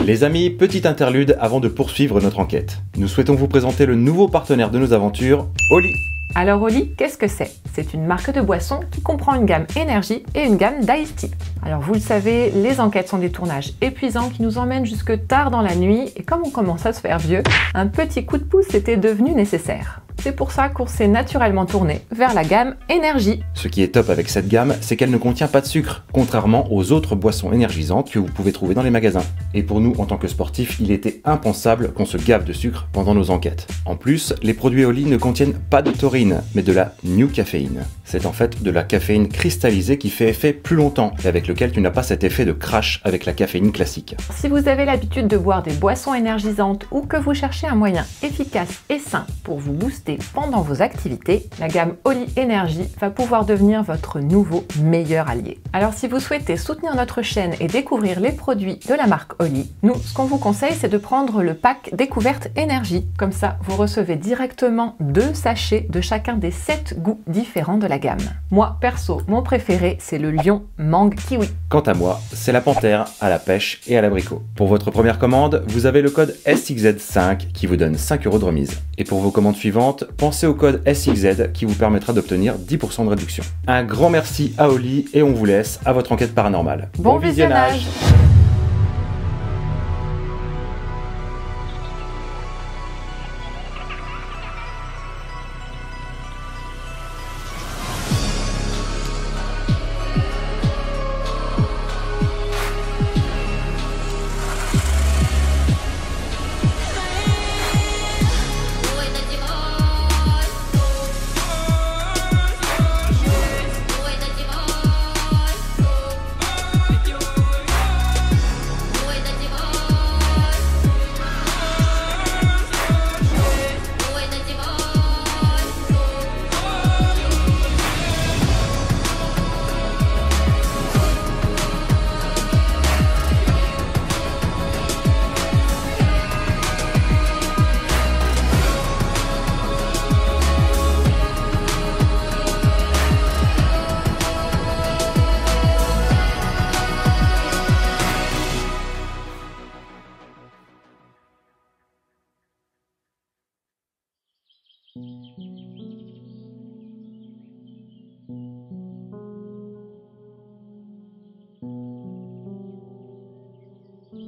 Les amis, petite interlude avant de poursuivre notre enquête. Nous souhaitons vous présenter le nouveau partenaire de nos aventures, Oli. Alors Oli, qu'est-ce que c'est? C'est une marque de boisson qui comprend une gamme énergie et une gamme d'Ice Tea. Alors vous le savez, les enquêtes sont des tournages épuisants qui nous emmènent jusque tard dans la nuit et comme on commence à se faire vieux, un petit coup de pouce était devenu nécessaire. C'est pour ça qu'on s'est naturellement tourné vers la gamme énergie. Ce qui est top avec cette gamme, c'est qu'elle ne contient pas de sucre, contrairement aux autres boissons énergisantes que vous pouvez trouver dans les magasins. Et pour nous, en tant que sportifs, il était impensable qu'on se gave de sucre pendant nos enquêtes. En plus, les produits Oli ne contiennent pas de taurine, mais de la New Caféine. C'est en fait de la caféine cristallisée qui fait effet plus longtemps et avec lequel tu n'as pas cet effet de crash avec la caféine classique. Si vous avez l'habitude de boire des boissons énergisantes ou que vous cherchez un moyen efficace et sain pour vous booster pendant vos activités, la gamme Oli Energy va pouvoir devenir votre nouveau meilleur allié. Alors si vous souhaitez soutenir notre chaîne et découvrir les produits de la marque Oli, nous, ce qu'on vous conseille, c'est de prendre le pack découverte énergie. Comme ça, vous recevez directement 2 sachets de chacun des 7 goûts différents de la gamme. Moi, perso, mon préféré, c'est le lion mangue kiwi. Quant à moi, c'est la panthère à la pêche et à l'abricot. Pour votre première commande, vous avez le code SXZ5 qui vous donne 5 € de remise. Et pour vos commandes suivantes, pensez au code SXZ qui vous permettra d'obtenir 10% de réduction. Un grand merci à Oli et on vous laisse à votre enquête paranormale. Bon visionnage.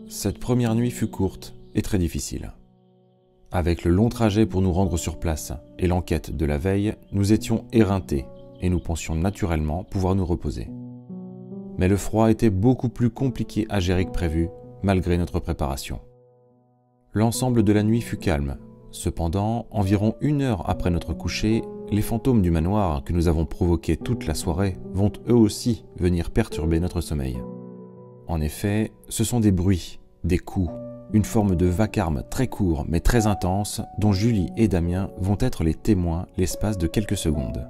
Cette première nuit fut courte et très difficile. Avec le long trajet pour nous rendre sur place et l'enquête de la veille, nous étions éreintés et nous pensions naturellement pouvoir nous reposer. Mais le froid était beaucoup plus compliqué à gérer que prévu, malgré notre préparation. L'ensemble de la nuit fut calme. Cependant, environ 1 heure après notre coucher, les fantômes du manoir que nous avons provoqués toute la soirée vont eux aussi venir perturber notre sommeil. En effet, ce sont des bruits, des coups, une forme de vacarme très court mais très intense dont Julie et Damien vont être les témoins l'espace de quelques secondes.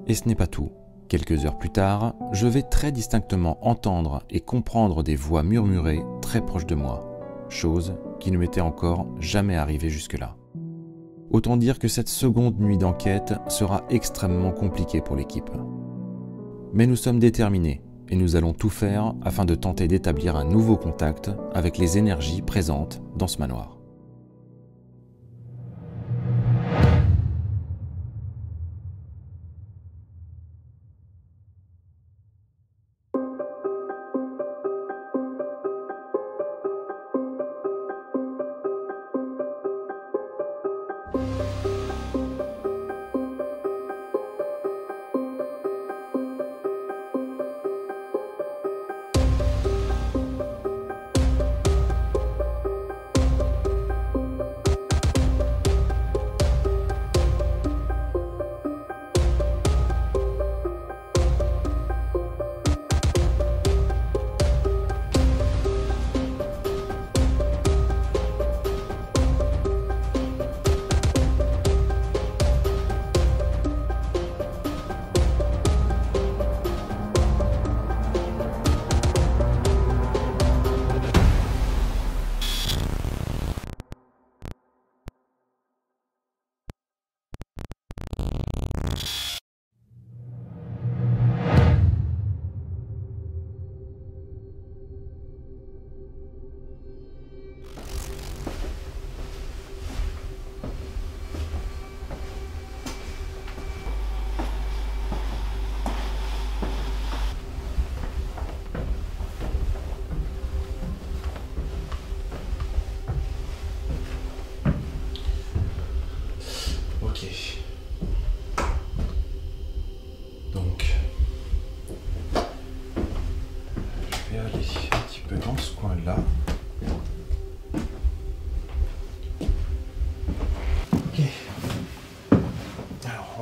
Et ce n'est pas tout. Quelques heures plus tard, je vais très distinctement entendre et comprendre des voix murmurées très proches de moi, chose qui ne m'était encore jamais arrivée jusque-là. Autant dire que cette seconde nuit d'enquête sera extrêmement compliquée pour l'équipe. Mais nous sommes déterminés et nous allons tout faire afin de tenter d'établir un nouveau contact avec les énergies présentes dans ce manoir.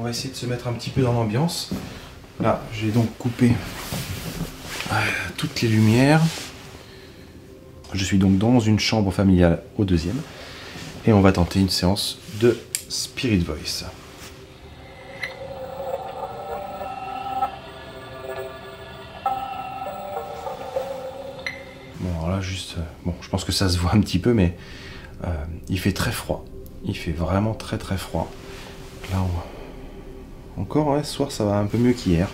va essayer de se mettre un petit peu dans l'ambiance. Là, j'ai donc coupé toutes les lumières. Je suis donc dans une chambre familiale au deuxième. Et on va tenter une séance de Spirit Voice. Bon, alors là, juste... Bon, je pense que ça se voit un petit peu, mais il fait très froid. Il fait vraiment très très froid. Là, encore, ouais, ce soir, ça va un peu mieux qu'hier.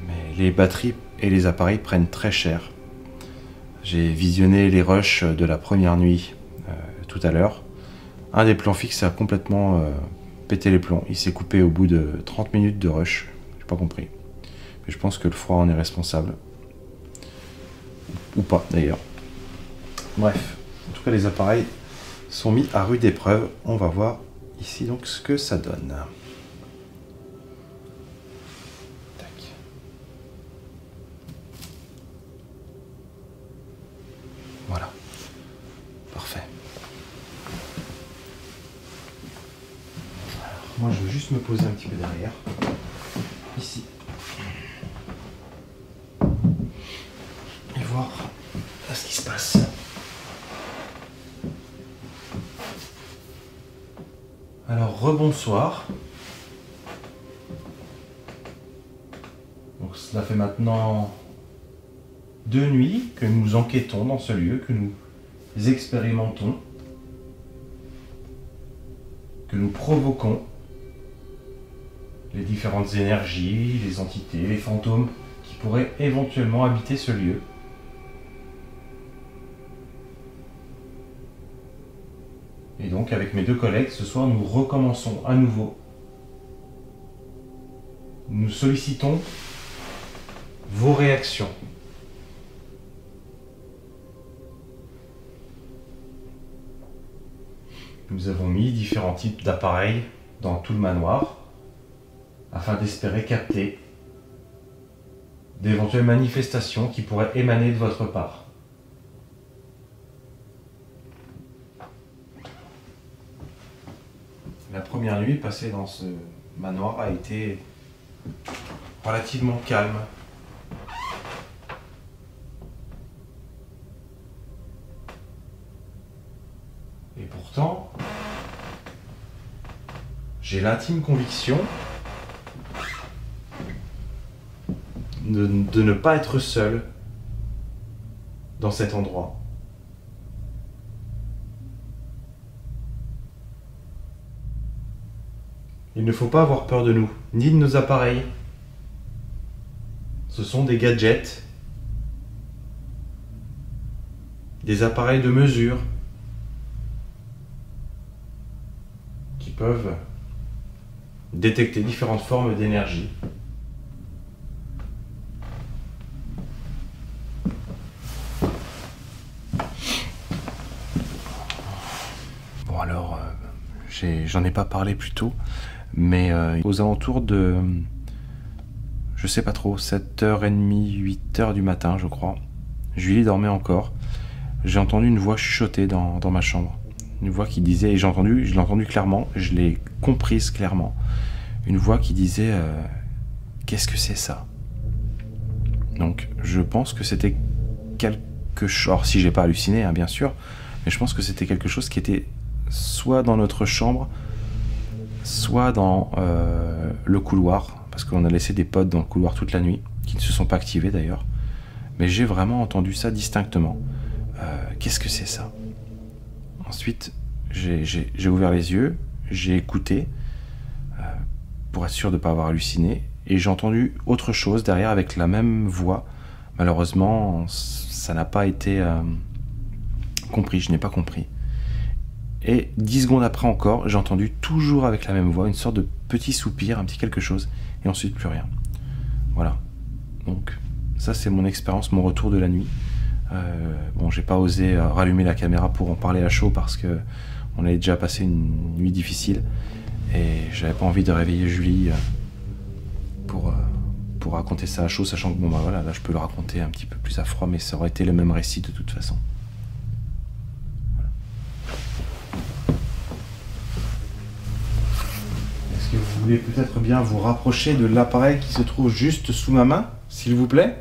Mais les batteries et les appareils prennent très cher. J'ai visionné les rushs de la première nuit tout à l'heure. Un des plans fixes a complètement pété les plombs. Il s'est coupé au bout de 30 minutes de rush. J'ai pas compris. Mais je pense que le froid en est responsable. Ou pas d'ailleurs. Bref, en tout cas les appareils sont mis à rude épreuve. On va voir ici donc ce que ça donne. Tac. Voilà. Parfait. Alors, moi je veux juste me poser un petit peu derrière. Ici. Et voir ce qui se passe. Alors, rebonsoir. Donc, cela fait maintenant 2 nuits que nous enquêtons dans ce lieu, que nous expérimentons, que nous provoquons les différentes énergies, les entités, les fantômes qui pourraient éventuellement habiter ce lieu. Et donc, avec mes 2 collègues, ce soir, nous recommençons à nouveau. Nous sollicitons vos réactions. Nous avons mis différents types d'appareils dans tout le manoir afin d'espérer capter d'éventuelles manifestations qui pourraient émaner de votre part. La première nuit passée dans ce manoir a été relativement calme. Et pourtant, j'ai l'intime conviction de ne pas être seul dans cet endroit. Il ne faut pas avoir peur de nous, ni de nos appareils. Ce sont des gadgets, des appareils de mesure qui peuvent détecter différentes formes d'énergie. Bon alors, j'en ai pas parlé plus tôt. Mais aux alentours de, je sais pas trop, 7h30, 8h du matin, je crois. Julie dormait encore. J'ai entendu une voix chuchoter dans ma chambre. Une voix qui disait, et je l'ai entendu clairement, je l'ai comprise clairement. Une voix qui disait qu'est-ce que c'est ça? Donc je pense que c'était quelque chose, alors si j'ai pas halluciné, hein, bien sûr, mais je pense que c'était quelque chose qui était soit dans notre chambre, soit dans le couloir, parce qu'on a laissé des potes dans le couloir toute la nuit, qui ne se sont pas activés d'ailleurs. Mais j'ai vraiment entendu ça distinctement. Qu'est-ce que c'est ça? Ensuite, j'ai ouvert les yeux, j'ai écouté, pour être sûr de ne pas avoir halluciné, et j'ai entendu autre chose derrière avec la même voix. Malheureusement, ça n'a pas été compris, je n'ai pas compris. Et 10 secondes après encore, j'ai entendu toujours avec la même voix, une sorte de petit soupir, un petit quelque chose, et ensuite plus rien. Voilà. Donc, ça c'est mon expérience, mon retour de la nuit. Bon, j'ai pas osé rallumer la caméra pour en parler à chaud parce que on avait déjà passé une nuit difficile et j'avais pas envie de réveiller Julie pour raconter ça à chaud, sachant que bon bah voilà, là je peux le raconter un petit peu plus à froid, mais ça aurait été le même récit de toute façon. Voilà. Est-ce que vous voulez peut-être bien vous rapprocher de l'appareil qui se trouve juste sous ma main, s'il vous plaît?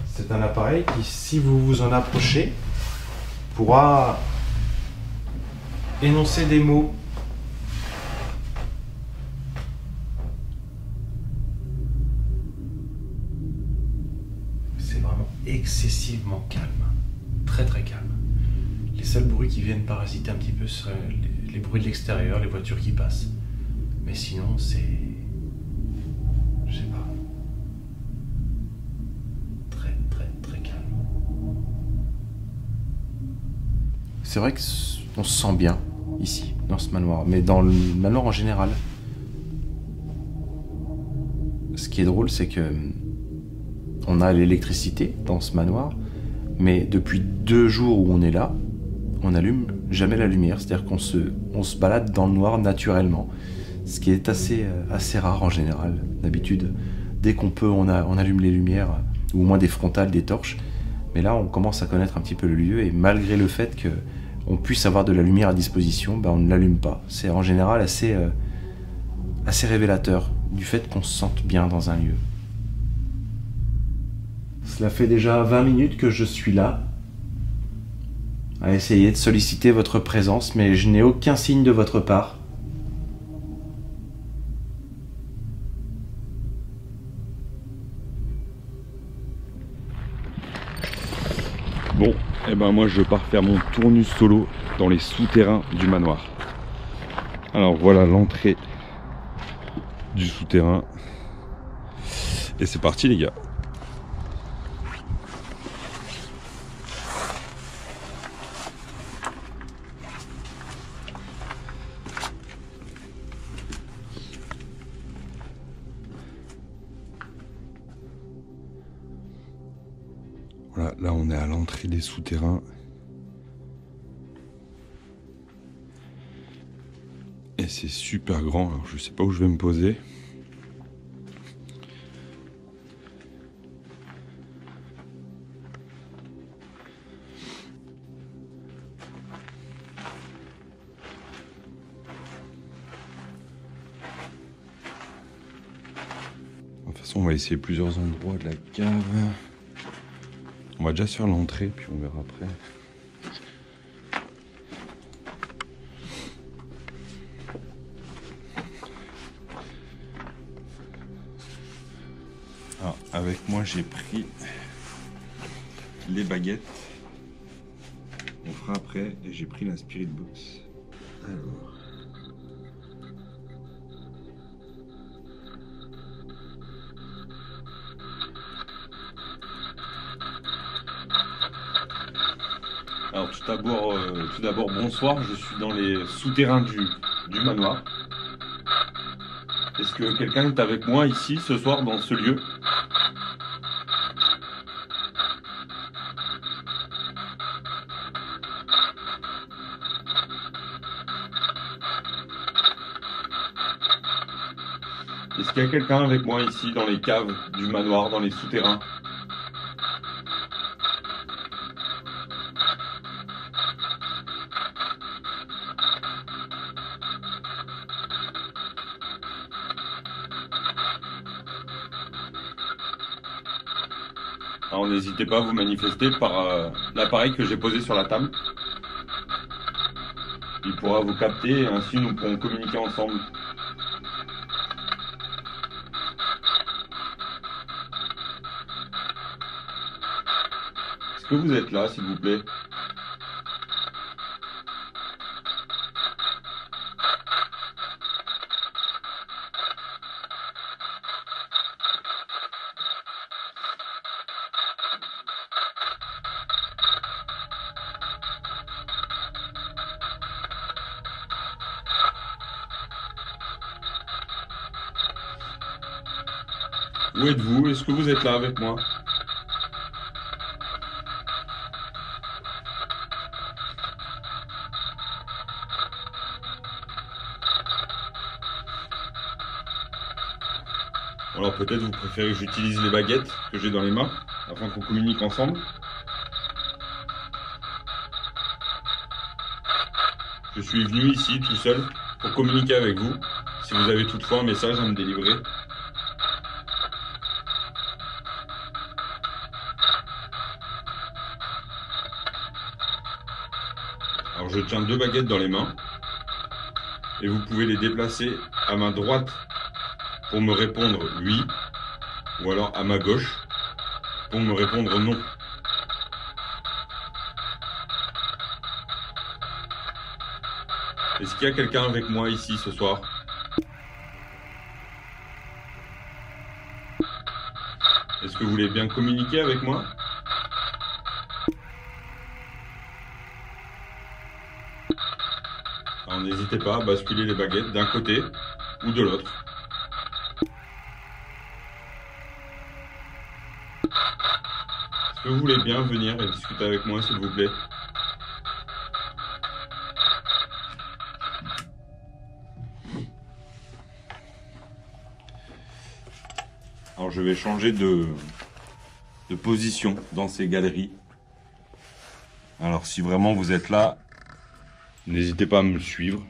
C'est un appareil qui, si vous vous en approchez, pourra énoncer des mots. C'est vraiment excessivement calme, très très calme. Les seuls bruits qui viennent parasiter un petit peu seraient les bruits de l'extérieur, les voitures qui passent. Mais sinon, c'est... je sais pas. Très très très calme. C'est vrai qu'on se sent bien ici, dans ce manoir, mais dans le manoir en général. Ce qui est drôle, c'est que on a l'électricité dans ce manoir, mais depuis 2 jours où on est là, on n'allume jamais la lumière. C'est-à-dire qu'on se balade dans le noir naturellement, ce qui est assez rare en général. D'habitude, dès qu'on peut, on allume les lumières, ou au moins des frontales, des torches. Mais là, on commence à connaître un petit peu le lieu, et malgré le fait qu'on puisse avoir de la lumière à disposition, on ne l'allume pas. C'est en général assez révélateur du fait qu'on se sente bien dans un lieu. Cela fait déjà 20 minutes que je suis là, à essayer de solliciter votre présence, mais je n'ai aucun signe de votre part. Bon, et ben moi je pars faire mon tournus solo dans les souterrains du manoir. Alors voilà l'entrée du souterrain. Et c'est parti les gars. Voilà, là on est à l'entrée des souterrains. Et c'est super grand, alors je sais pas où je vais me poser. De toute façon on va essayer plusieurs endroits de la cave. On va déjà faire l'entrée, puis on verra après. Alors, avec moi, j'ai pris les baguettes. On fera après, et j'ai pris la Spirit Box. Alors... Alors tout d'abord bonsoir, je suis dans les souterrains du manoir. Est-ce que quelqu'un est avec moi ici ce soir dans ce lieu? Est-ce qu'il y a quelqu'un avec moi ici dans les caves du manoir, dans les souterrains? Alors n'hésitez pas à vous manifester par l'appareil que j'ai posé sur la table. Il pourra vous capter et ainsi nous pourrons communiquer ensemble. Est-ce que vous êtes là, s'il vous plaît? Où êtes-vous? Est-ce que vous êtes là avec moi? Alors peut-être vous préférez que j'utilise les baguettes que j'ai dans les mains? afin qu'on communique ensemble. Je suis venu ici tout seul pour communiquer avec vous. Si vous avez toutefois un message à me délivrer. Alors je tiens 2 baguettes dans les mains et vous pouvez les déplacer à main droite pour me répondre oui ou alors à ma gauche pour me répondre non. Est-ce qu'il y a quelqu'un avec moi ici ce soir? Est-ce que vous voulez bien communiquer avec moi? Alors n'hésitez pas à basculer les baguettes d'un côté ou de l'autre. Est-ce que vous voulez bien venir et discuter avec moi s'il vous plaît? Alors je vais changer de position dans ces galeries. Alors si vraiment vous êtes là, n'hésitez pas à me suivre.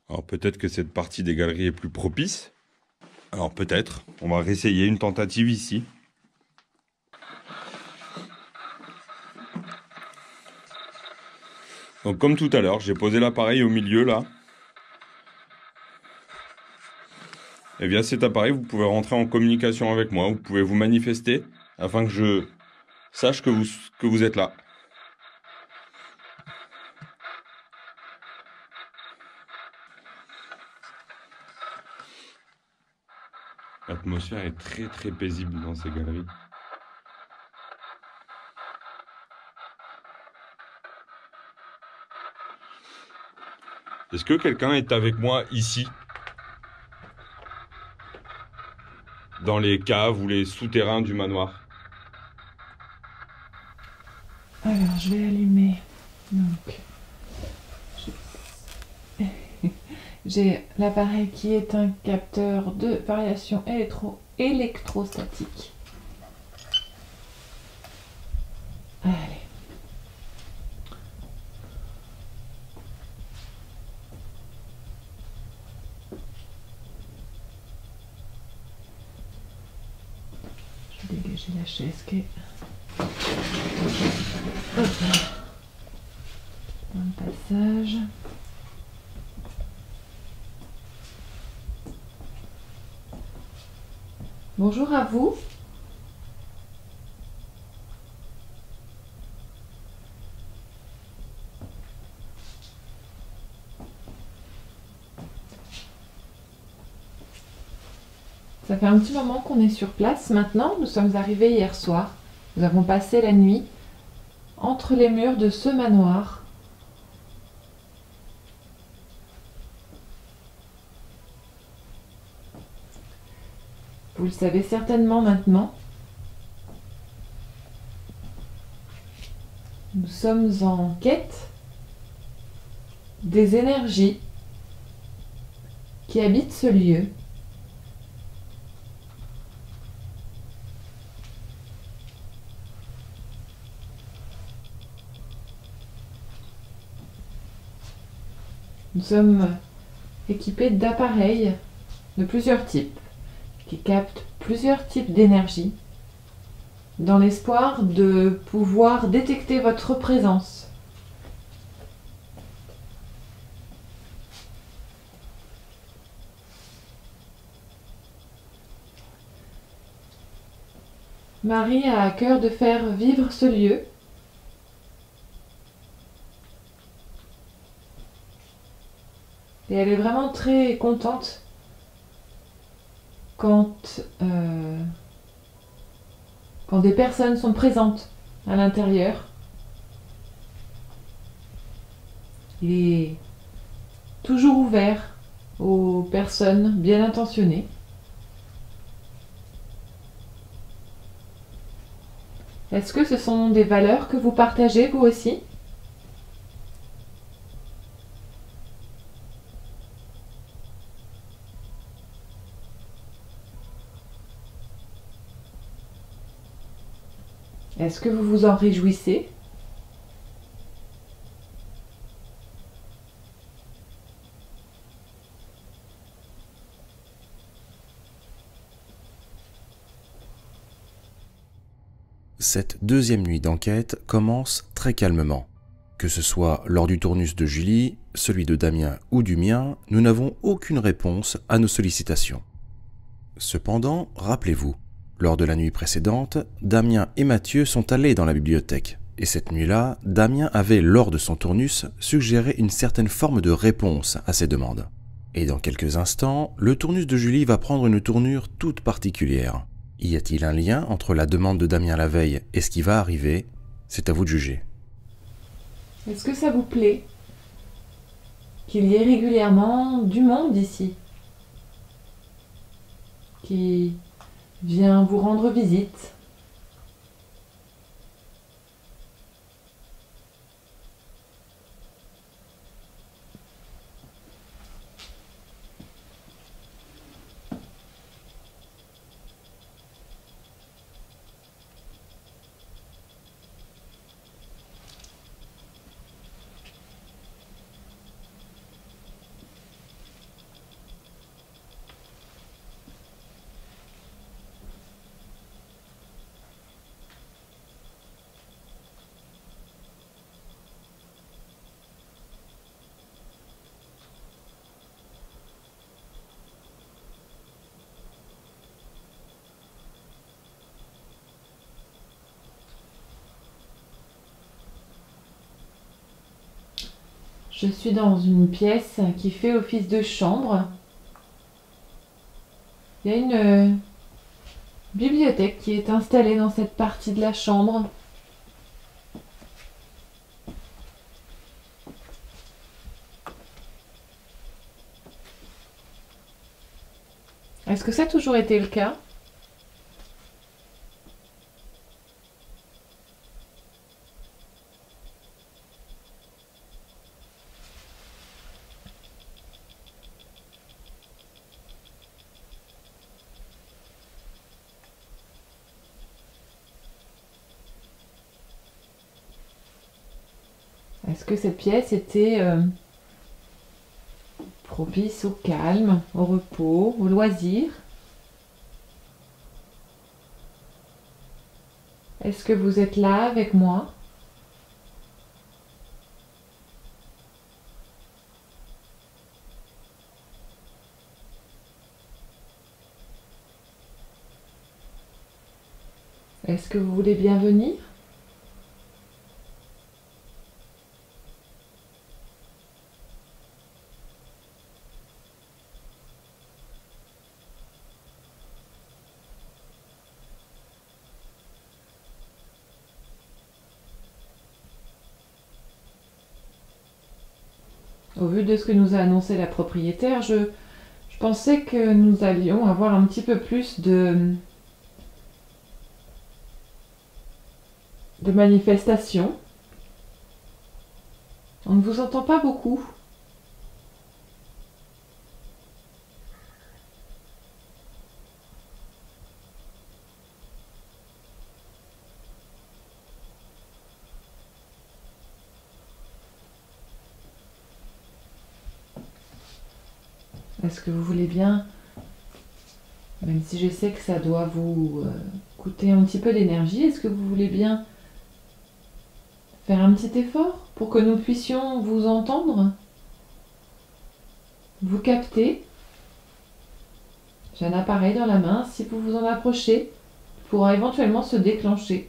Alors peut-être que cette partie des galeries est plus propice. Alors peut-être, on va réessayer une tentative ici. Donc comme tout à l'heure, j'ai posé l'appareil au milieu là. Et via cet appareil, vous pouvez rentrer en communication avec moi. Vous pouvez vous manifester afin que je sache que vous êtes là. L'atmosphère est très très paisible dans ces galeries. Est-ce que quelqu'un est avec moi ici? Dans les caves ou les souterrains du manoir? Alors, je vais allumer. Donc, j'ai l'appareil qui est un capteur de variation électrostatique. Allez. Je vais dégager la chaise qui est... Hop. Un passage. Bonjour à vous. Ça fait un petit moment qu'on est sur place maintenant. Nous sommes arrivés hier soir. Nous avons passé la nuit entre les murs de ce manoir. Vous le savez certainement maintenant. Nous sommes en quête des énergies qui habitent ce lieu. Nous sommes équipés d'appareils de plusieurs types qui captent plusieurs types d'énergie dans l'espoir de pouvoir détecter votre présence. Marie a à cœur de faire vivre ce lieu. Et elle est vraiment très contente quand des personnes sont présentes à l'intérieur. Il est toujours ouvert aux personnes bien intentionnées. Est-ce que ce sont des valeurs que vous partagez vous aussi? Est-ce que vous vous en réjouissez? Cette deuxième nuit d'enquête commence très calmement. Que ce soit lors du tournus de Julie, celui de Damien ou du mien, nous n'avons aucune réponse à nos sollicitations. Cependant, rappelez-vous, lors de la nuit précédente, Damien et Mathieu sont allés dans la bibliothèque. Et cette nuit-là, Damien avait, lors de son tournus, suggéré une certaine forme de réponse à ces demandes. Et dans quelques instants, le tournus de Julie va prendre une tournure toute particulière. Y a-t-il un lien entre la demande de Damien la veille et ce qui va arriver? C'est à vous de juger. Est-ce que ça vous plaît qu'il y ait régulièrement du monde ici qui vient vous rendre visite? Je suis dans une pièce qui fait office de chambre. Il y a une bibliothèque qui est installée dans cette partie de la chambre. Est-ce que ça a toujours été le cas? Est-ce que cette pièce était propice au calme, au repos, au loisir? Est-ce que vous êtes là avec moi? Est-ce que vous voulez bien venir? Au vu de ce que nous a annoncé la propriétaire, je pensais que nous allions avoir un petit peu plus de manifestations. On ne vous entend pas beaucoup. Est-ce que vous voulez bien, même si je sais que ça doit vous coûter un petit peu d'énergie, est-ce que vous voulez bien faire un petit effort pour que nous puissions vous entendre, vous capter? J'ai un appareil dans la main, si vous vous en approchez, il pourra éventuellement se déclencher.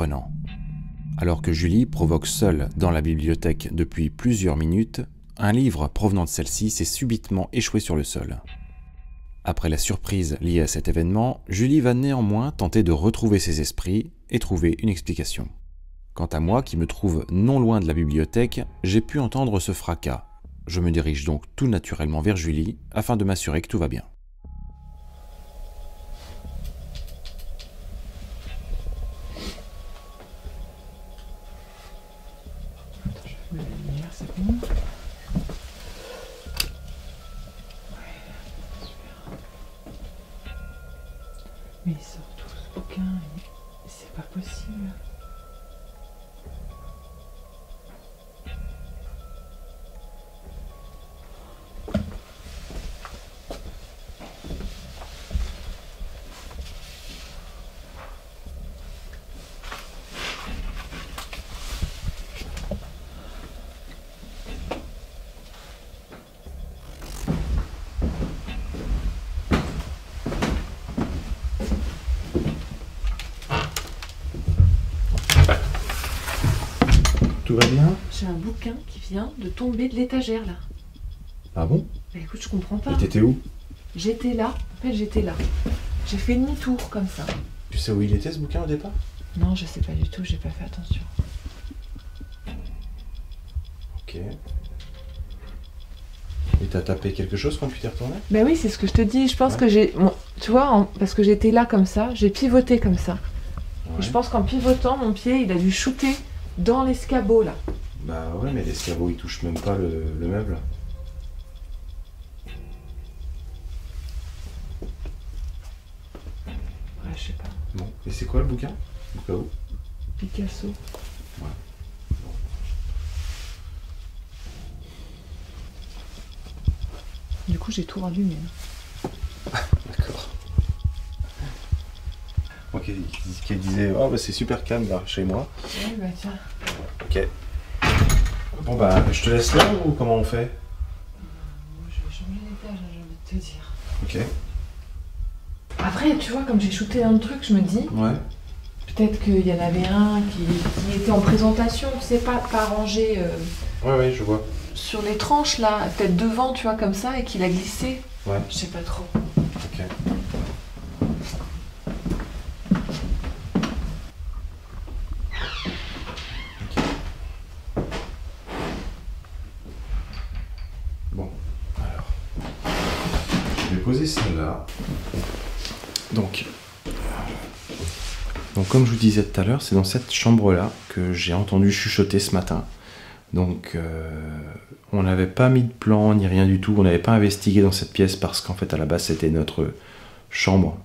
surprenant. Alors que Julie provoque seule dans la bibliothèque depuis plusieurs minutes, un livre provenant de celle-ci s'est subitement échoué sur le sol. Après la surprise liée à cet événement, Julie va néanmoins tenter de retrouver ses esprits et trouver une explication. Quant à moi, qui me trouve non loin de la bibliothèque, j'ai pu entendre ce fracas. Je me dirige donc tout naturellement vers Julie afin de m'assurer que tout va bien. La lumière, c'est bon. Mais il sort tout ce bouquin, c'est pas possible. Tout va bien? J'ai un bouquin qui vient de tomber de l'étagère là. Ah bon? Bah écoute, je comprends pas. Et t'étais où? J'étais là, en fait j'étais là. J'ai fait demi-tour comme ça. Tu sais où il était ce bouquin au départ? Non, je sais pas du tout, j'ai pas fait attention. Ok. Et t'as tapé quelque chose quand tu t'es retourné? Bah oui, c'est ce que je te dis. Je pense que j'ai. Bon, tu vois, parce que j'étais là comme ça, j'ai pivoté comme ça. Et je pense qu'en pivotant, mon pied, il a dû shooter dans l'escabeau là. Bah ouais, mais l'escabeau il touche même pas le meuble. Ouais, je sais pas. Bon, et c'est quoi le bouquin? Au cas où? Picasso. Ouais. Bon. Du coup, j'ai tout rallumé. D'accord. Ok, qui disait oh bah c'est super calme là chez moi. Oui, bah tiens. Ok. Bon bah je te laisse là ou comment on fait? Moi, je vais changer d'étage, hein, j'ai envie de te dire. Ok. Après, tu vois, comme j'ai shooté dans le truc, je me dis, Ouais. peut-être qu'il y en avait un qui était en présentation, tu sais, pas rangé Ouais, je vois. sur les tranches là, peut-être devant, tu vois, comme ça, et qu'il a glissé. Ouais. Je sais pas trop. Ok. Bon, alors. Je vais poser celle-là. Donc, comme je vous disais tout à l'heure, c'est dans cette chambre-là que j'ai entendu chuchoter ce matin. Donc, on n'avait pas mis de plan ni rien du tout. On n'avait pas investigué dans cette pièce parce qu'en fait, à la base, c'était notre chambre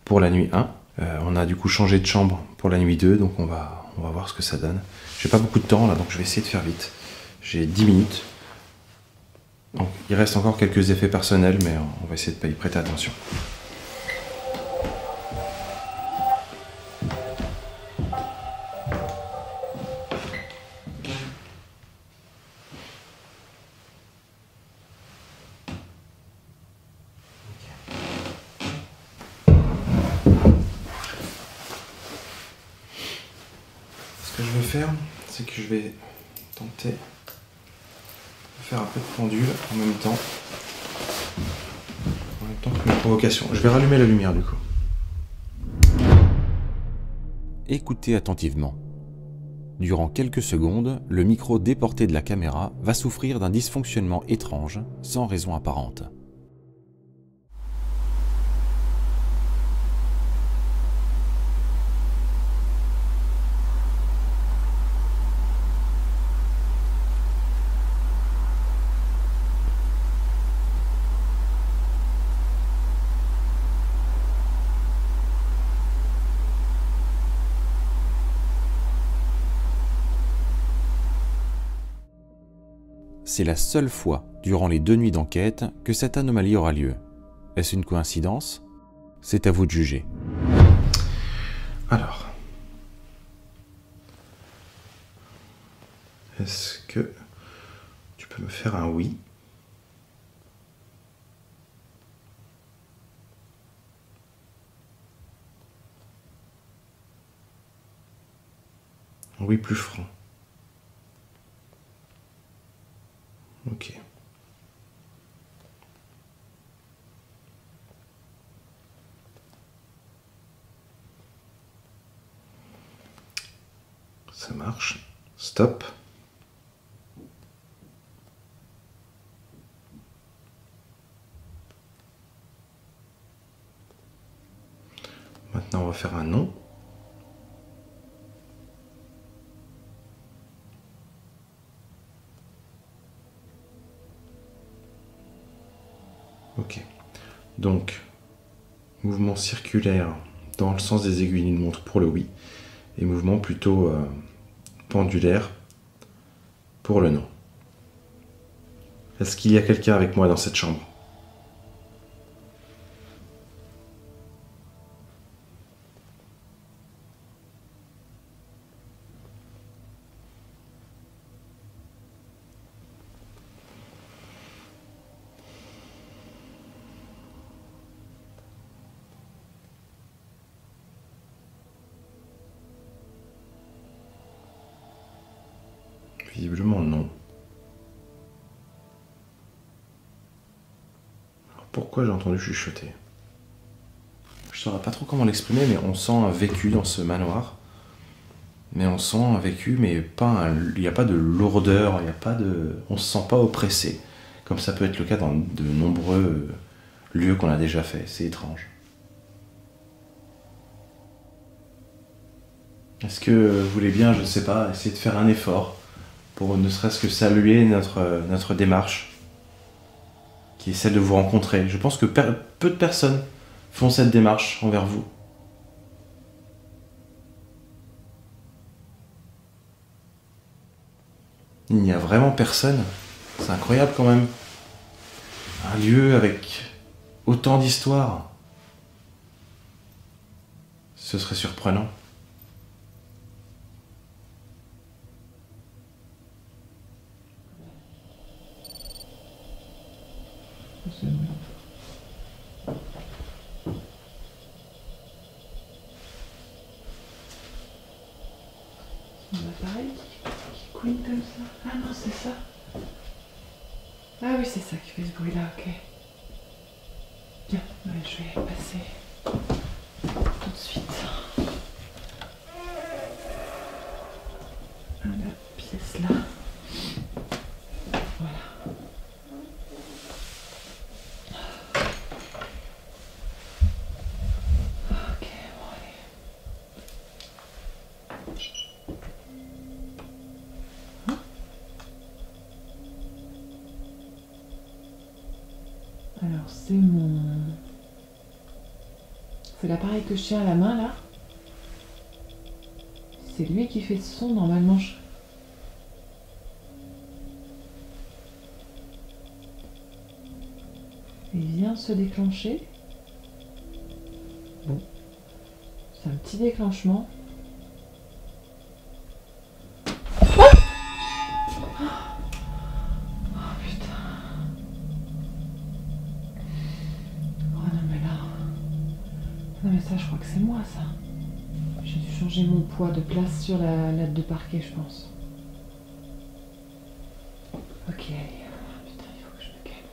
pour la nuit 1. On a du coup changé de chambre pour la nuit 2, donc on va voir ce que ça donne. J'ai pas beaucoup de temps là, donc je vais essayer de faire vite. J'ai 10 minutes. Donc, il reste encore quelques effets personnels, mais on va essayer de y prêter attention. Ce que je vais faire, c'est que je vais tenter de faire un peu de pendule en même temps que mes provocations. Je vais rallumer la lumière du coup. Écoutez attentivement. Durant quelques secondes, le micro déporté de la caméra va souffrir d'un dysfonctionnement étrange, sans raison apparente. C'est la seule fois, durant les 2 nuits d'enquête, que cette anomalie aura lieu. Est-ce une coïncidence? C'est à vous de juger. Alors, est-ce que tu peux me faire un oui? Oui, plus franc. Ok. Ça marche. Stop. Maintenant, on va faire un nom. Ok. Donc, mouvement circulaire dans le sens des aiguilles d'une montre pour le oui, et mouvement plutôt pendulaire pour le non. Est-ce qu'il y a quelqu'un avec moi dans cette chambre? Visiblement non. Alors pourquoi j'ai entendu chuchoter? Je ne saurais pas trop comment l'exprimer, mais on sent un vécu dans ce manoir. Mais on sent un vécu, mais il n'y a pas de lourdeur, il n'y a pas de, on se sent pas oppressé, comme ça peut être le cas dans de nombreux lieux qu'on a déjà fait. C'est étrange. Est-ce que vous voulez bien, je ne sais pas, essayer de faire un effort pour ne serait-ce que saluer notre démarche, qui est celle de vous rencontrer. Je pense que peu de personnes font cette démarche envers vous. Il n'y a vraiment personne. C'est incroyable quand même. Un lieu avec autant d'histoires. Ce serait surprenant. Mon appareil qui couine comme ça. Ah non, c'est ça. Ah oui, c'est ça qui fait ce bruit-là, ok. Bien, ouais, je vais passer tout de suite à la pièce là. Voilà. Ok, bon allez. Alors c'est l'appareil que je tiens à la main là. C'est lui qui fait ce son normalement. Il vient se déclencher. Bon, c'est un petit déclenchement. Non mais ça, je crois que c'est moi, ça. J'ai dû changer mon poids de place sur la latte de parquet, je pense. Ok, allez. Putain, il faut que je me calme.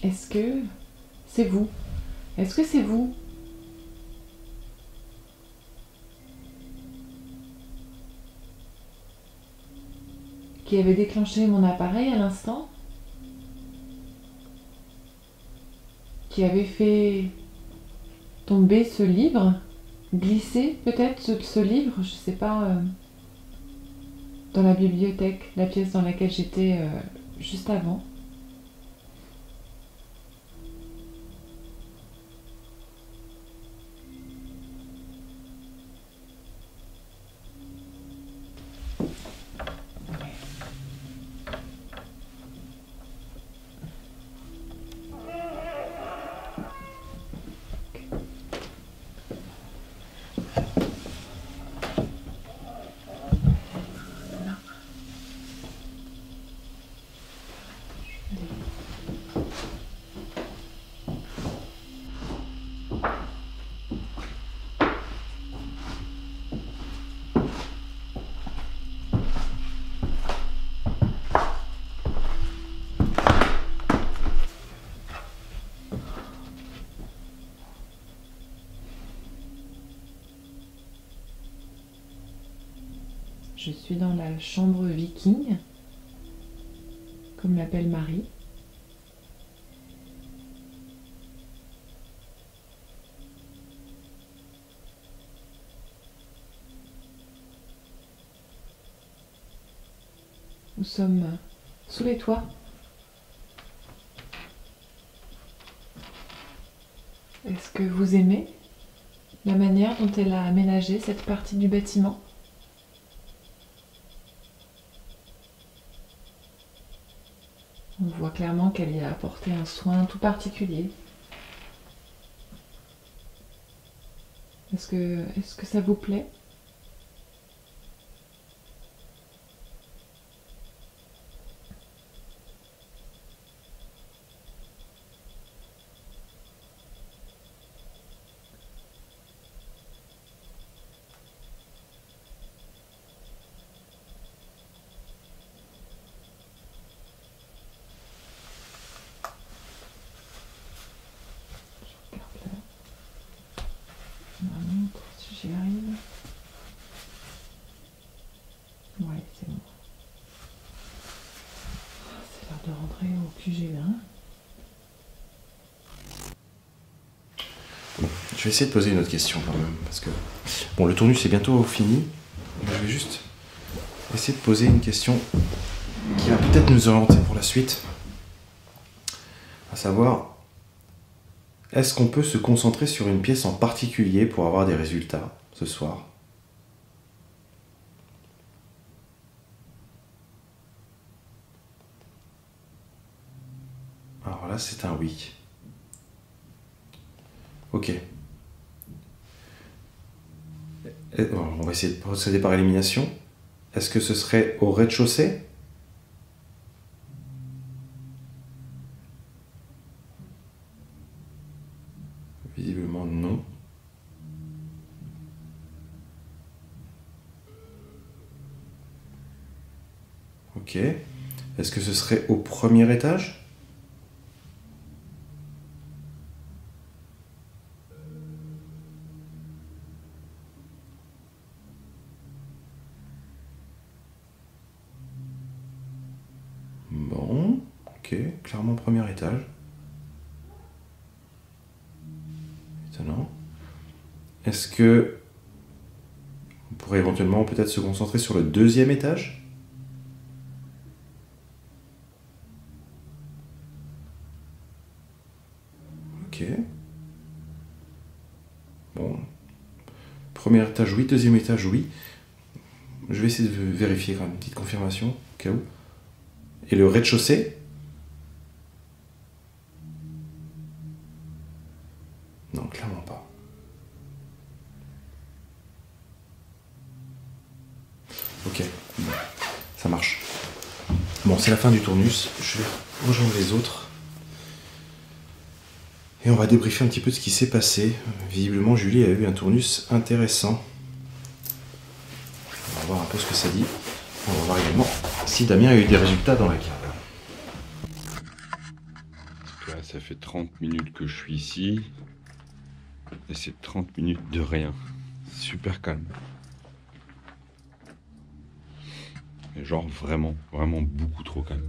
Est-ce que c'est vous? Est-ce que c'est vous? Qui avait déclenché mon appareil à l'instant, qui avait fait tomber ce livre, glisser peut-être ce livre, je sais pas, dans la bibliothèque, la pièce dans laquelle j'étais juste avant. Je suis dans la chambre viking, comme l'appelle Marie. Nous sommes sous les toits. Est-ce que vous aimez la manière dont elle a aménagé cette partie du bâtiment ? On voit clairement qu'elle y a apporté un soin tout particulier. Est-ce que ça vous plaît ? Si j'y arrive. Ouais, c'est bon. C'est l'heure de rentrer au QG1. Bon, je vais essayer de poser une autre question quand même, parce que bon, le tournus est bientôt fini. Je vais juste essayer de poser une question qui va peut-être nous orienter pour la suite. À savoir, est-ce qu'on peut se concentrer sur une pièce en particulier pour avoir des résultats ce soir ? Alors là, c'est un oui. Ok. On va essayer de procéder par élimination. Est-ce que ce serait au rez-de-chaussée ? Visiblement non. Ok. Est-ce que ce serait au premier étage ? Bon, ok, clairement premier étage. Étonnant. Est-ce que on pourrait éventuellement peut-être se concentrer sur le deuxième étage ? Ok. Bon. Premier étage, oui. Deuxième étage, oui. Je vais essayer de vérifier quand même, une petite confirmation, au cas où. Et le rez-de-chaussée ? Non, clairement pas. Ok, bon, ça marche. Bon, c'est la fin du tournus. Je vais rejoindre les autres. Et on va débriefer un petit peu de ce qui s'est passé. Visiblement, Julie a eu un tournus intéressant. On va voir un peu ce que ça dit. On va voir également si Damien a eu des résultats dans la cave. Là, ça fait 30 minutes que je suis ici. Et c'est 30 minutes de rien. Super calme. Et genre vraiment, vraiment beaucoup trop calme.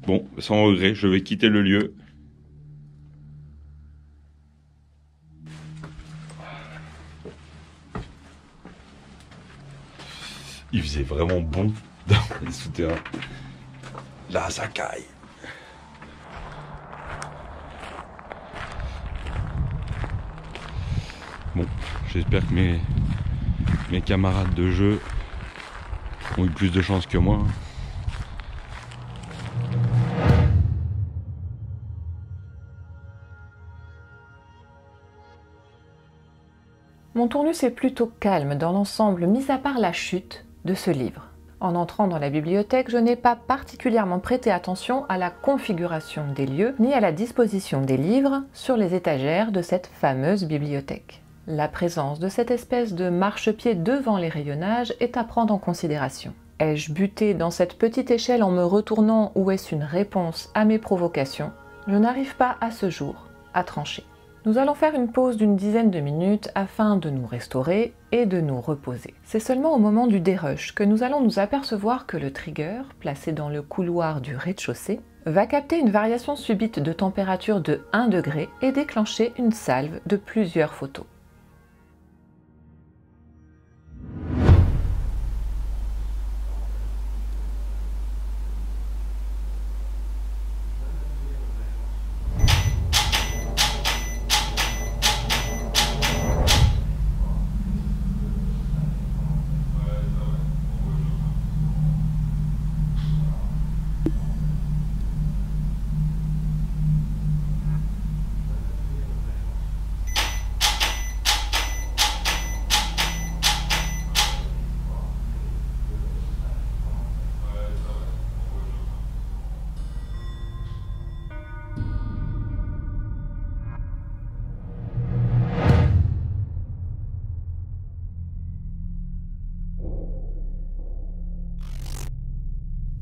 Bon, sans regret, je vais quitter le lieu. Il faisait vraiment bon dans les souterrains. Là, ça caille. Bon, j'espère que mes camarades de jeu ont eu plus de chance que moi. Mon tournus est plutôt calme dans l'ensemble, mis à part la chute de ce livre. En entrant dans la bibliothèque, je n'ai pas particulièrement prêté attention à la configuration des lieux, ni à la disposition des livres sur les étagères de cette fameuse bibliothèque. La présence de cette espèce de marchepied devant les rayonnages est à prendre en considération. Ai-je buté dans cette petite échelle en me retournant ou est-ce une réponse à mes provocations ? Je n'arrive pas à ce jour à trancher. Nous allons faire une pause d'une dizaine de minutes afin de nous restaurer et de nous reposer. C'est seulement au moment du dérush que nous allons nous apercevoir que le trigger, placé dans le couloir du rez-de-chaussée, va capter une variation subite de température de 1 degré et déclencher une salve de plusieurs photos.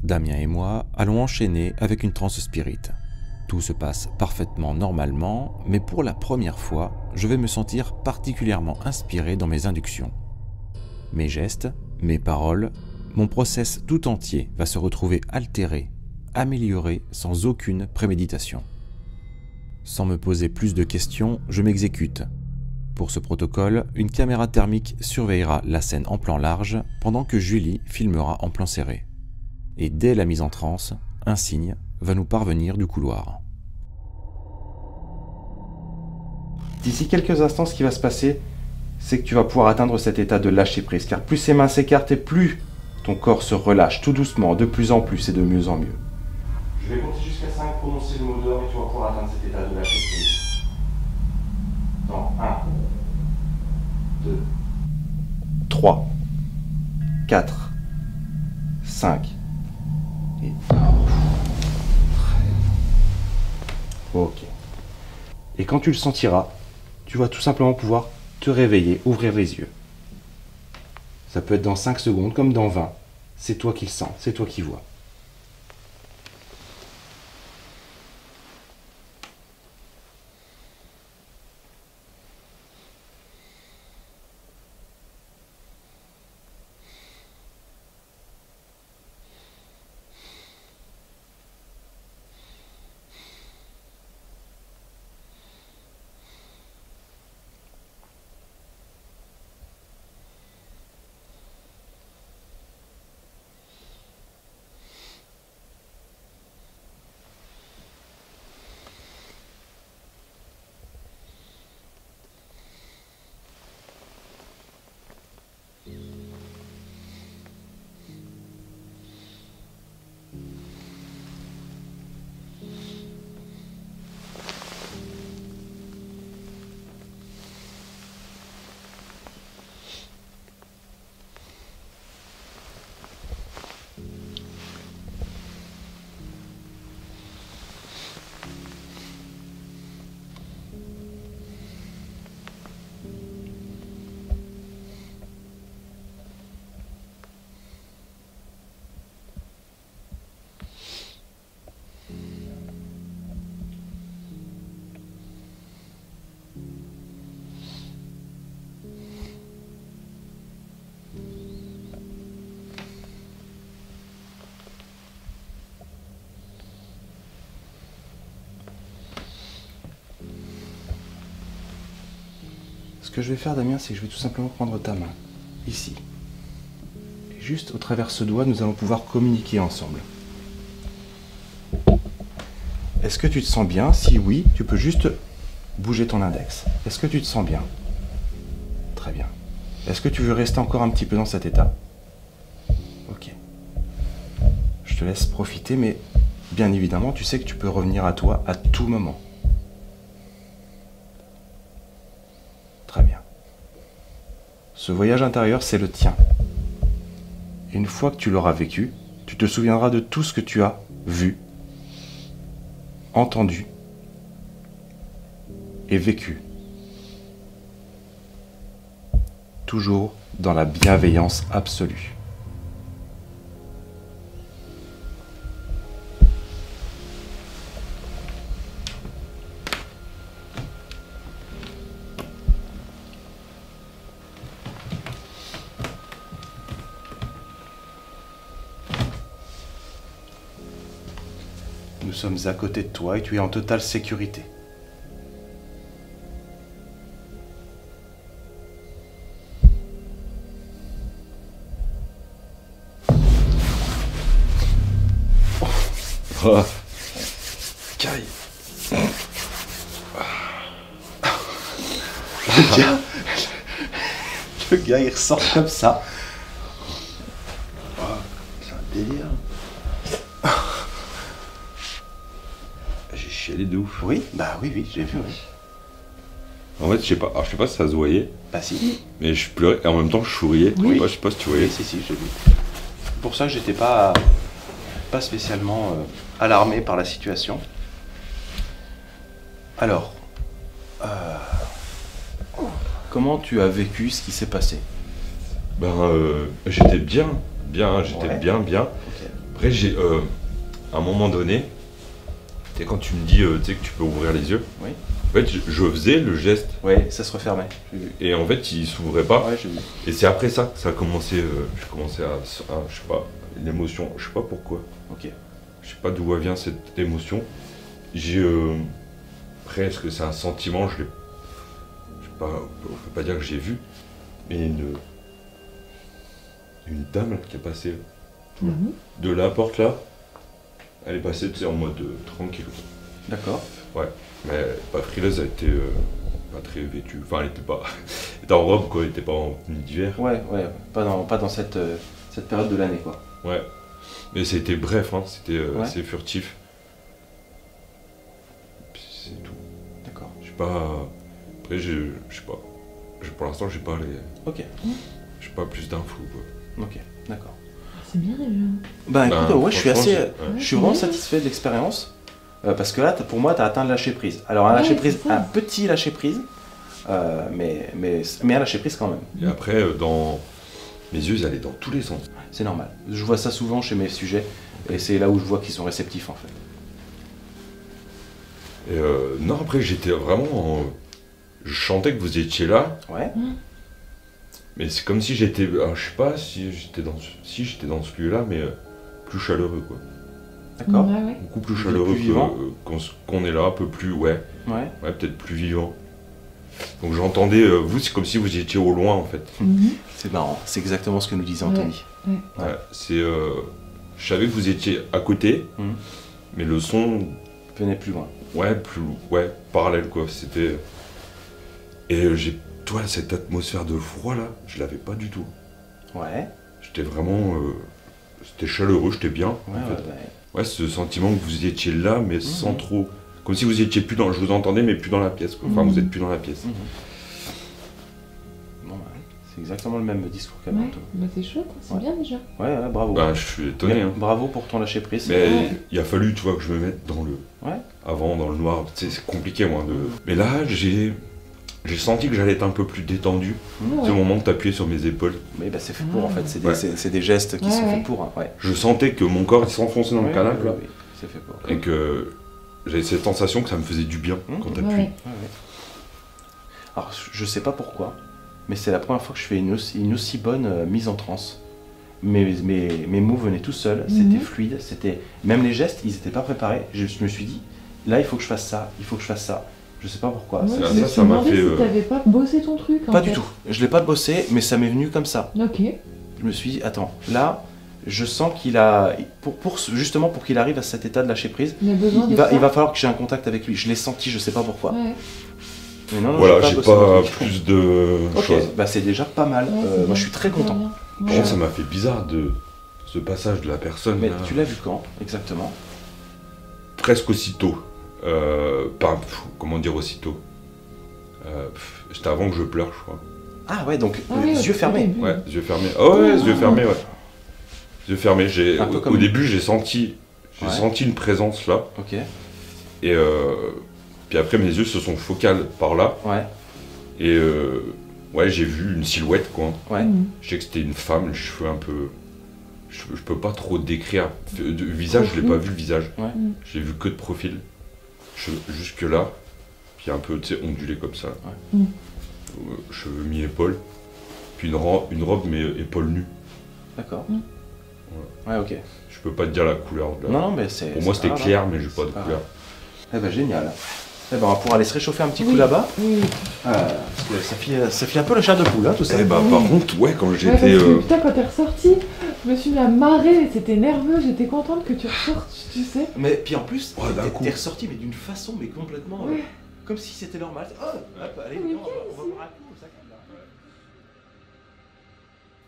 Damien et moi allons enchaîner avec une transe spirit. Tout se passe parfaitement normalement, mais pour la première fois, je vais me sentir particulièrement inspiré dans mes inductions. Mes gestes, mes paroles, mon process tout entier va se retrouver altéré, amélioré sans aucune préméditation. Sans me poser plus de questions, je m'exécute. Pour ce protocole, une caméra thermique surveillera la scène en plan large pendant que Julie filmera en plan serré. Et dès la mise en transe, un signe va nous parvenir du couloir. D'ici quelques instants, ce qui va se passer, c'est que tu vas pouvoir atteindre cet état de lâcher prise, car plus ses mains s'écartent et plus ton corps se relâche tout doucement, de plus en plus et de mieux en mieux. Je vais compter jusqu'à 5, prononcer le mot d'ordre et tu vas pouvoir atteindre cet état de lâcher prise. Dans 1, 2, 3, 4, 5 et... Ok. Et quand tu le sentiras, tu vas tout simplement pouvoir te réveiller, ouvrir les yeux. Ça peut être dans 5 secondes comme dans 20. C'est toi qui le sens, c'est toi qui vois. Ce que je vais faire, Damien, c'est que je vais tout simplement prendre ta main, ici. Et juste au travers ce doigt, nous allons pouvoir communiquer ensemble. Est-ce que tu te sens bien? Si oui, tu peux juste bouger ton index. Est-ce que tu te sens bien? Très bien. Est-ce que tu veux rester encore un petit peu dans cet état? Ok. Je te laisse profiter, mais bien évidemment, tu sais que tu peux revenir à toi à tout moment. Très bien. Ce voyage intérieur, c'est le tien. Et une fois que tu l'auras vécu, tu te souviendras de tout ce que tu as vu, entendu et vécu. Toujours dans la bienveillance absolue. Nous sommes à côté de toi et tu es en totale sécurité. Ah. Caille. Le gars, il ressort comme ça. Oh, c'est un délire. J'ai chialé de ouf. Oui, bah oui, j'ai vu, oui. En fait, je sais pas si ça se voyait, Bah si. mais je pleurais et en même temps je souriais. Oui. Je sais pas si tu voyais. Oui, si, j'ai vu. C'est pour ça que j'étais pas spécialement alarmé par la situation. Alors, comment tu as vécu ce qui s'est passé? J'étais bien, j'étais Ouais. bien. Ok. Après, à un moment donné, tu sais, quand tu me dis tu sais, que tu peux ouvrir les yeux, Oui. en fait, je faisais le geste Ouais, ça se refermait. J'ai vu. et en fait, il s'ouvrait pas. Ouais, j'ai vu. Et c'est après ça que ça a commencé, j'ai commencé à, je sais pas, une émotion, je sais pas pourquoi. Ok. Je sais pas d'où elle vient cette émotion. J'ai presque, c'est un sentiment, je sais pas, on peut pas dire que j'ai vu, mais une dame là, qui est passée de la porte là, elle est passée tu sais, en mode tranquille. D'accord. Ouais, mais pas frileuse, elle était pas très vêtue, enfin elle était pas, elle était en robe quoi, elle était pas en tenue d'hiver. Ouais, pas dans cette période de l'année, quoi. Ouais, mais c'était bref, hein, c'était Ouais. assez furtif. Puis c'est tout. D'accord. Je sais pas. Après, je sais pas. Pour l'instant, j'ai pas les. Ok. J'ai pas plus d'infos. Quoi. Ok, d'accord. C'est bien déjà. Bah écoute, Ben, ouais, je suis franchement, assez, ouais. je suis vraiment satisfait de l'expérience parce que là, pour moi, tu as atteint le lâcher prise. Alors un Ouais, lâcher prise, c'est ça. un petit lâcher prise, mais un lâcher prise quand même. Et après, dans mes yeux, ils allaient dans tous les sens. C'est normal. Je vois ça souvent chez mes sujets et c'est là où je vois qu'ils sont réceptifs en fait. Et non, après, j'étais vraiment. Je chantais que vous étiez là, Ouais. mais c'est comme si j'étais. Alors, je sais pas si j'étais dans ce lieu-là, mais plus chaleureux, quoi. D'accord. Ouais, ouais. Beaucoup plus Plus chaleureux vivant. qu'on est là, un peu plus, ouais, Ouais. peut-être plus vivant. Donc j'entendais, vous, c'est comme si vous étiez au loin, en fait. C'est marrant. C'est exactement ce que nous disait Ouais. Anthony. Ouais. Ouais, c'est. Je savais que vous étiez à côté, Mhm. mais le son, Venez plus loin. ouais, parallèle quoi. C'était. Et toi, cette atmosphère de froid là, je l'avais pas du tout. Ouais. J'étais vraiment. C'était chaleureux, j'étais bien. Ouais, en fait. ouais. Ouais, ce sentiment que vous étiez là, mais sans trop. Comme si vous étiez plus dans. Je vous entendais, mais plus dans la pièce quoi. Enfin, vous êtes plus dans la pièce. Bon, ouais. C'est exactement le même discours qu'avant. Ouais, bah c'est chouette, c'est Ouais. bien déjà. Ouais, bravo. Bah, je suis étonné. Mais Hein. bravo pour ton lâcher prise. Mais Ouais. il a fallu, tu vois, que je me mette dans le. Ouais. Avant, dans le noir. Tu sais, c'est compliqué, moi. Mais là, j'ai senti que j'allais être un peu plus détendu. Ouais. C'est au moment que t'appuyais sur mes épaules. Mais bah, c'est fait pour en fait. C'est Ouais. des gestes qui Ouais, sont ouais. faits pour. Hein. Ouais. Je sentais que mon corps il s'enfonçait dans le Ouais, canapé là, oui, c'est fait pour. et que j'avais cette sensation que ça me faisait du bien quand t'appuies. Ouais. Ouais, ouais. Alors, je sais pas pourquoi, mais c'est la première fois que je fais une aussi bonne mise en transe. Mes mots venaient tout seuls, c'était fluide, c'était même les gestes, ils n'étaient pas préparés. Je me suis dit, là, il faut que je fasse ça, il faut que je fasse ça. Je sais pas pourquoi. Ouais, c'est- ça, je me ça suis m'a demandé fait, si t'avais pas bossé ton truc. en Pas fait. du tout. Je l'ai pas bossé, mais ça m'est venu comme ça. Ok. Je me suis dit, attends, là, je sens qu'il a, justement pour qu'il arrive à cet état de lâcher prise, Il a besoin de il ça. va falloir que j'ai un contact avec lui. Je l'ai senti, je sais pas pourquoi. Ouais. Mais non, Voilà, j'ai bossé pas mon truc. plus de Ok, choses. bah c'est déjà pas mal. Ouais, c'est Moi, bien. je suis très Super content. bien. Par Ouais. contre, ça m'a fait bizarre de ce passage de la personne Mais là, tu l'as vu quand, exactement? presque aussitôt. Comment dire aussitôt C'était avant que je pleure, je crois. Ah ouais, donc Ah oui, les yeux au fermés. début. Ouais, yeux fermés. Oh ouais, yeux fermés, ouais. Yeux fermés. Un peu Au comme- début, j'ai senti Ouais. une présence là, Ok, et puis après mes yeux se sont focales par là, ouais, et ouais, j'ai vu une silhouette quoi. ouais. Je sais que c'était une femme, les cheveux un peu. Je peux pas trop décrire. De visage, je l'ai pas vu le visage. Ouais. J'ai vu que de profil. Jusque là. Puis un peu, tu sais, ondulé comme ça. Cheveux mi-épaule. Puis une robe, mais épaule nue. D'accord. Ouais, ok. Je peux pas te dire la couleur. Non, non, mais c'est... Pour moi, c'était clair, mais j'ai pas de couleur. Eh ben, génial. Eh ben, on va pouvoir aller se réchauffer un petit coup là-bas. Oui. Parce que ça fait un peu la chair de poule, hein, tout ça. Eh ben, par contre, ouais, quand Ouais, j'étais... parce que, putain, quand t'es ressorti, je me suis mis à marrer, c'était nerveux, j'étais contente que tu ressortes, tu sais. Mais puis en plus, Ouais, d'un coup. t'es ressorti, mais d'une façon, mais complètement... Ouais. Comme si c'était normal. Oh, hop, allez, Mais on va qu'est-ce boire un coup, ça.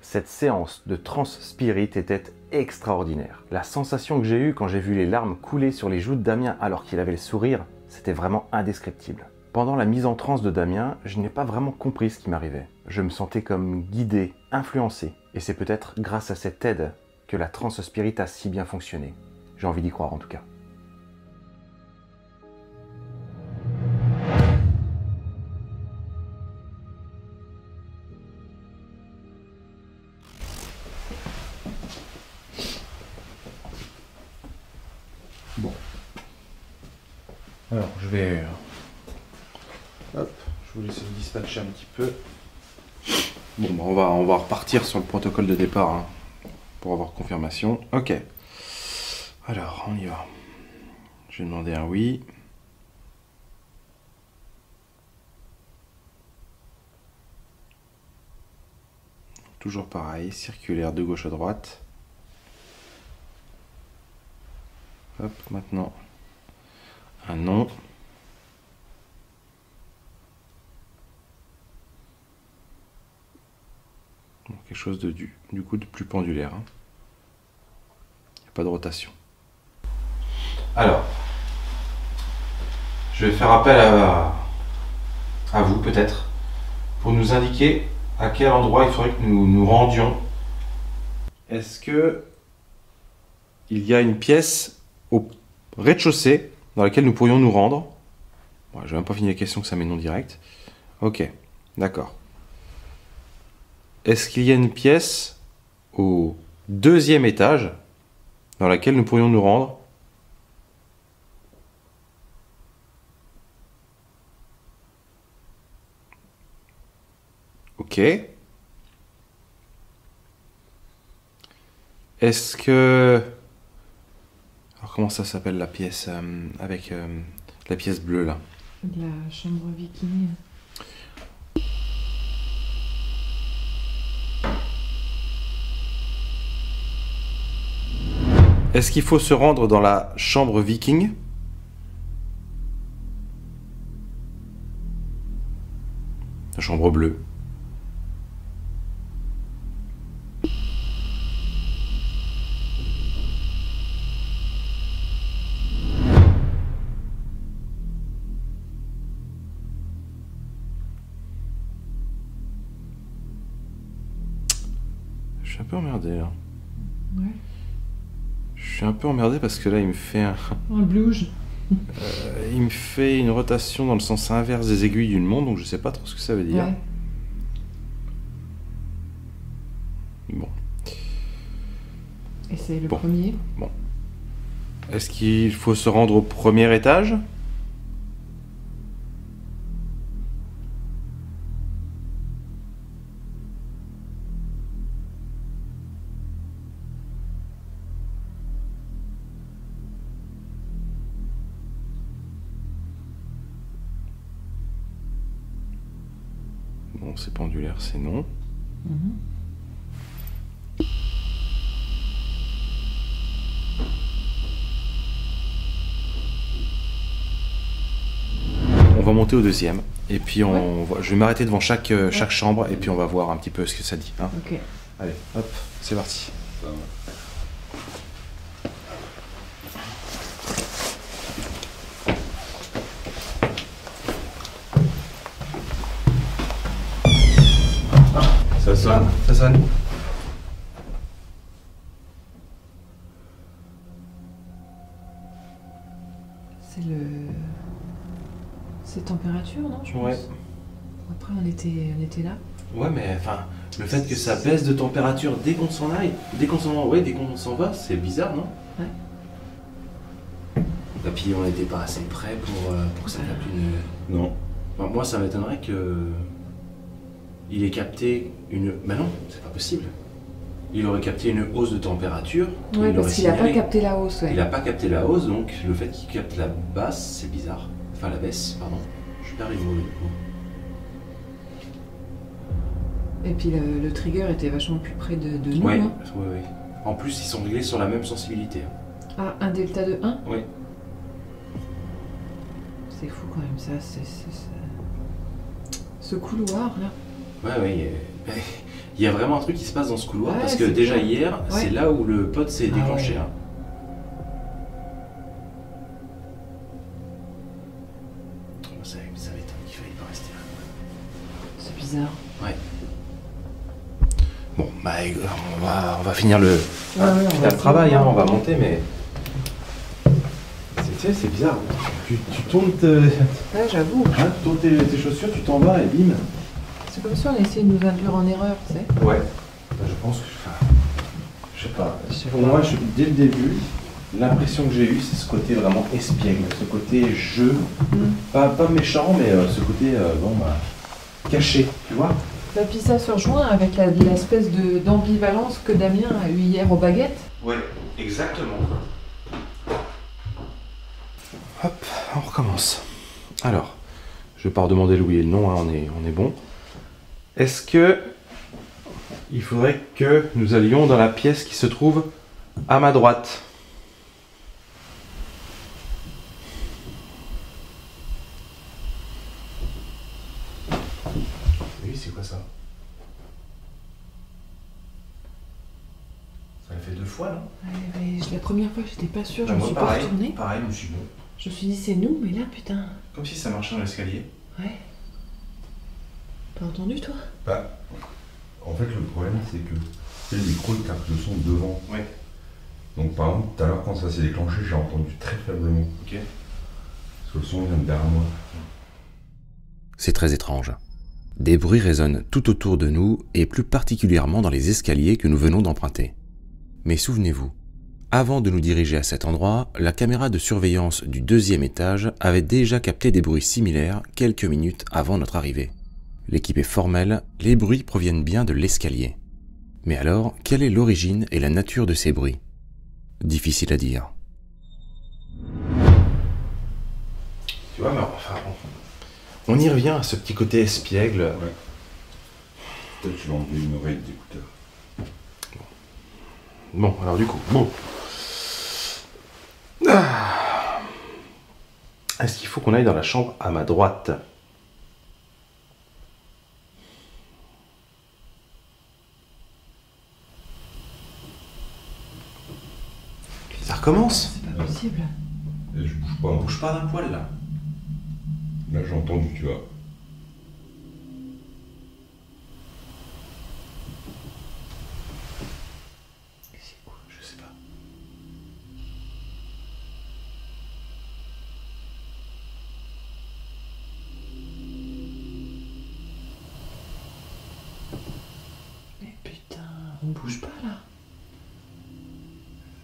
Cette séance de trans spirit était extraordinaire. La sensation que j'ai eue quand j'ai vu les larmes couler sur les joues de Damien alors qu'il avait le sourire, c'était vraiment indescriptible. Pendant la mise en transe de Damien, je n'ai pas vraiment compris ce qui m'arrivait. Je me sentais comme guidé, influencé. Et c'est peut-être grâce à cette aide que la trans spirit a si bien fonctionné. J'ai envie d'y croire en tout cas. Bon. Alors, je vais... Hop, je vous laisse me dispatcher un petit peu. Bon, bah on va repartir sur le protocole de départ, hein, pour avoir confirmation. Ok. Alors, on y va. Je vais demander un oui. Toujours pareil, circulaire de gauche à droite. Hop, maintenant, un non. Bon, quelque chose de du coup de plus pendulaire. Il n'y a pas de rotation. Alors, je vais faire appel à vous peut-être pour nous indiquer à quel endroit il faudrait que nous nous rendions. Est-ce que il y a une pièce au rez-de-chaussée dans laquelle nous pourrions nous rendre? Bon, je vais même pas finir la question que ça m'est non direct. Ok, d'accord. Est-ce qu'il y a une pièce au deuxième étage dans laquelle nous pourrions nous rendre? Ok. Est-ce que... Alors comment ça s'appelle la pièce avec la pièce bleue là? La chambre viking. Est-ce qu'il faut se rendre dans la chambre viking? La chambre bleue. Je suis un peu emmerdé là. Ouais. Je suis un peu emmerdé parce que là il me fait un... Dans le blues. il me fait une rotation dans le sens inverse des aiguilles d'une montre, donc je sais pas trop ce que ça veut dire. Ouais. Bon. Et c'est le Bon. premier. Est-ce qu'il faut se rendre au premier étage? Bon, c'est pendulaire, c'est non. On va monter au deuxième. Et puis je vais m'arrêter devant chaque chambre et puis on va voir un petit peu ce que ça dit. Hein. Ok. Allez, hop, c'est parti. Ça sonne. Ça sonne. C'est le... C'est température, non, je pense. Ouais. Après, on était là. Ouais, mais enfin, le fait que ça baisse de température dès qu'on s'en aille, dès qu'on s'en va, c'est bizarre, non? Ouais. Et puis on n'était pas assez près pour que ça capte une... Non. Enfin, moi, ça m'étonnerait que... Il ait capté une... Bah non, c'est pas possible. il aurait capté une hausse de température. Ouais, il parce aurait qu'il n'a pas signalé. capté la hausse. Ouais. Il n'a pas capté la hausse, donc le fait qu'il capte la basse, c'est bizarre. Enfin, la baisse, pardon. Je perds les mots. Et puis le trigger était vachement plus près de nous. Oui, Hein. oui, oui. En plus, ils sont réglés sur la même sensibilité. Ah, un delta de 1 Oui. C'est fou quand même ça, ce couloir là. Ouais, ouais. Il y a vraiment un truc qui se passe dans ce couloir, Ouais, parce que c'est déjà clair. hier, Ouais. c'est là où le pod s'est Ah déclenché. ouais. Hein. Ça m'étonne qu'il fallait pas rester là. C'est bizarre. Ouais. Bon, bah, on va finir le travail, hein, on va monter, mais. C'est bizarre. Tu tournes, Ouais, j'avoue. tes chaussures, tu t'en vas et bim. C'est comme si on essayait de nous induire en erreur, tu sais. Ouais. Bah, je pense que. Je sais pas. Pour moi, dès le début, l'impression que j'ai eue, c'est ce côté vraiment espiègle, ce côté jeu. Pas méchant, mais ce côté, caché, tu vois. Bah, puis ça se rejoint avec l'espèce d'ambivalence que Damien a eu hier aux baguettes. Ouais, exactement. Hop, on recommence. Alors, je vais pas redemander le oui et le non, hein, on est bon. Est-ce que il faudrait que nous allions dans la pièce qui se trouve à ma droite? Oui, c'est quoi ça? Ça l'a fait 2 fois, non? Ouais, la première fois, j'étais pas sûre, je Bah, me moi, suis pareil, pas retournée. Pareil, je me suis dit, Je me suis dit, c'est nous, mais là, putain. comme si ça marchait dans l'escalier. Ouais. T'as entendu, toi? Bah, en fait, le problème, c'est que le micro il capte le son devant. Ouais. Donc, par exemple, tout à l'heure, quand ça s'est déclenché, j'ai entendu très faiblement. Ok. Parce que le son vient de derrière moi. C'est très étrange. Des bruits résonnent tout autour de nous et plus particulièrement dans les escaliers que nous venons d'emprunter. Mais souvenez-vous, avant de nous diriger à cet endroit, la caméra de surveillance du 2e étage avait déjà capté des bruits similaires quelques minutes avant notre arrivée. L'équipe est formelle, les bruits proviennent bien de l'escalier. Mais alors, quelle est l'origine et la nature de ces bruits? Difficile à dire. Tu vois, mais enfin, on y revient à ce petit côté espiègle. Ouais. Peut-être que tu vas enlever une oreille d'écouteur. Bon, alors du coup, bon. Ah. Est-ce qu'il faut qu'on aille dans la chambre à ma droite? Ça recommence? C'est pas possible. Et je bouge pas. On bouge pas d'un poil là. Là, j'ai entendu, tu vois. C'est quoi? Je sais pas. Mais putain, on bouge pas là.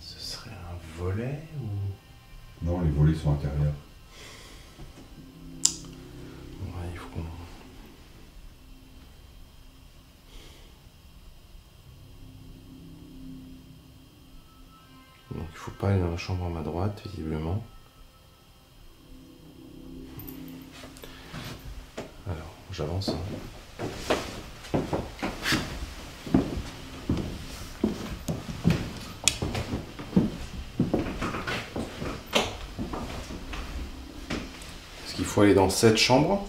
Ce serait un volet ou... Non, les volets sont intérieurs. Ouais, il faut qu'on... Donc il faut pas aller dans la chambre à ma droite, visiblement. Alors, j'avance. Hein. Est-ce qu'il faut aller dans cette chambre?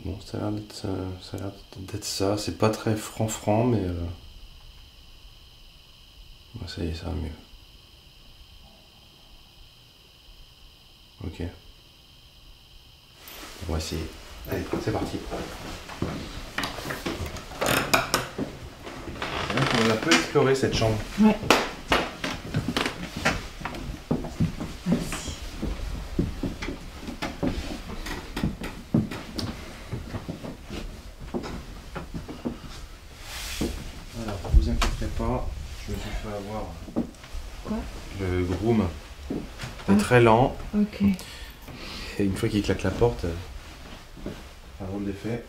Bon, ça a l'air d'être ça. C'est pas très franc, mais... Ouais, ça y est, ça va mieux. Ok. On va essayer. Allez, c'est parti. C'est vrai qu'on a un peu exploré cette chambre. Ouais. voir. Quoi? Le groom est très lent. Ok. Et une fois qu'il claque la porte, un drôle d'effet.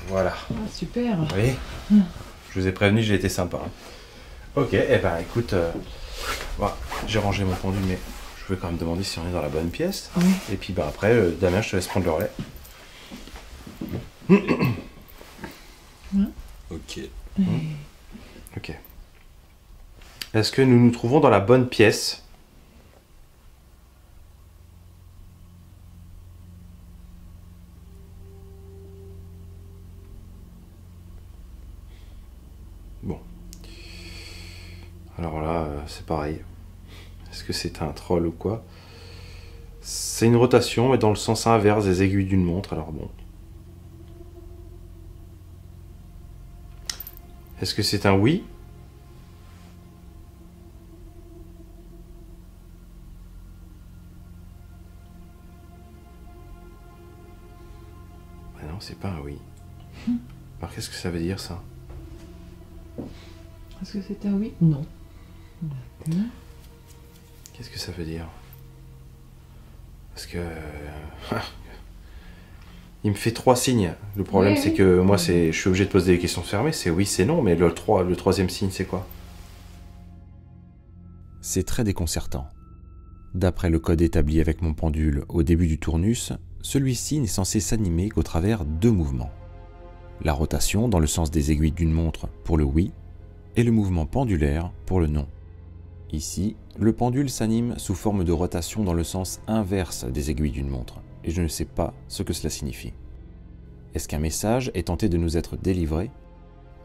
Voilà. Ah, super. Vous voyez? Je vous ai prévenu, j'ai été sympa. Ok, et ben écoute, voilà, j'ai rangé mon pendule, mais je vais quand même demander si on est dans la bonne pièce. Oui. Et puis bah, après, Damien, je te laisse prendre le relais. Ok. Ok. Est-ce que nous nous trouvons dans la bonne pièce? Bon. Alors là, c'est pareil. Est-ce que c'est un troll ou quoi? C'est une rotation, mais dans le sens inverse des aiguilles d'une montre, alors bon. Est-ce que c'est un oui? Ah non, c'est pas un oui. Alors qu'est-ce que ça veut dire ça? Est-ce que c'est un oui? Non. D'accord. Qu'est-ce que ça veut dire? Parce que... il me fait 3 signes. Le problème, Oui, c'est oui. que moi, je suis obligé de poser des questions fermées. C'est oui, c'est non, mais le troisième signe, c'est quoi? C'est très déconcertant. D'après le code établi avec mon pendule au début du tournus, celui-ci n'est censé s'animer qu'au travers 2 mouvements. La rotation dans le sens des aiguilles d'une montre pour le oui, et le mouvement pendulaire pour le non. Ici, le pendule s'anime sous forme de rotation dans le sens inverse des aiguilles d'une montre, et je ne sais pas ce que cela signifie. Est-ce qu'un message est tenté de nous être délivré?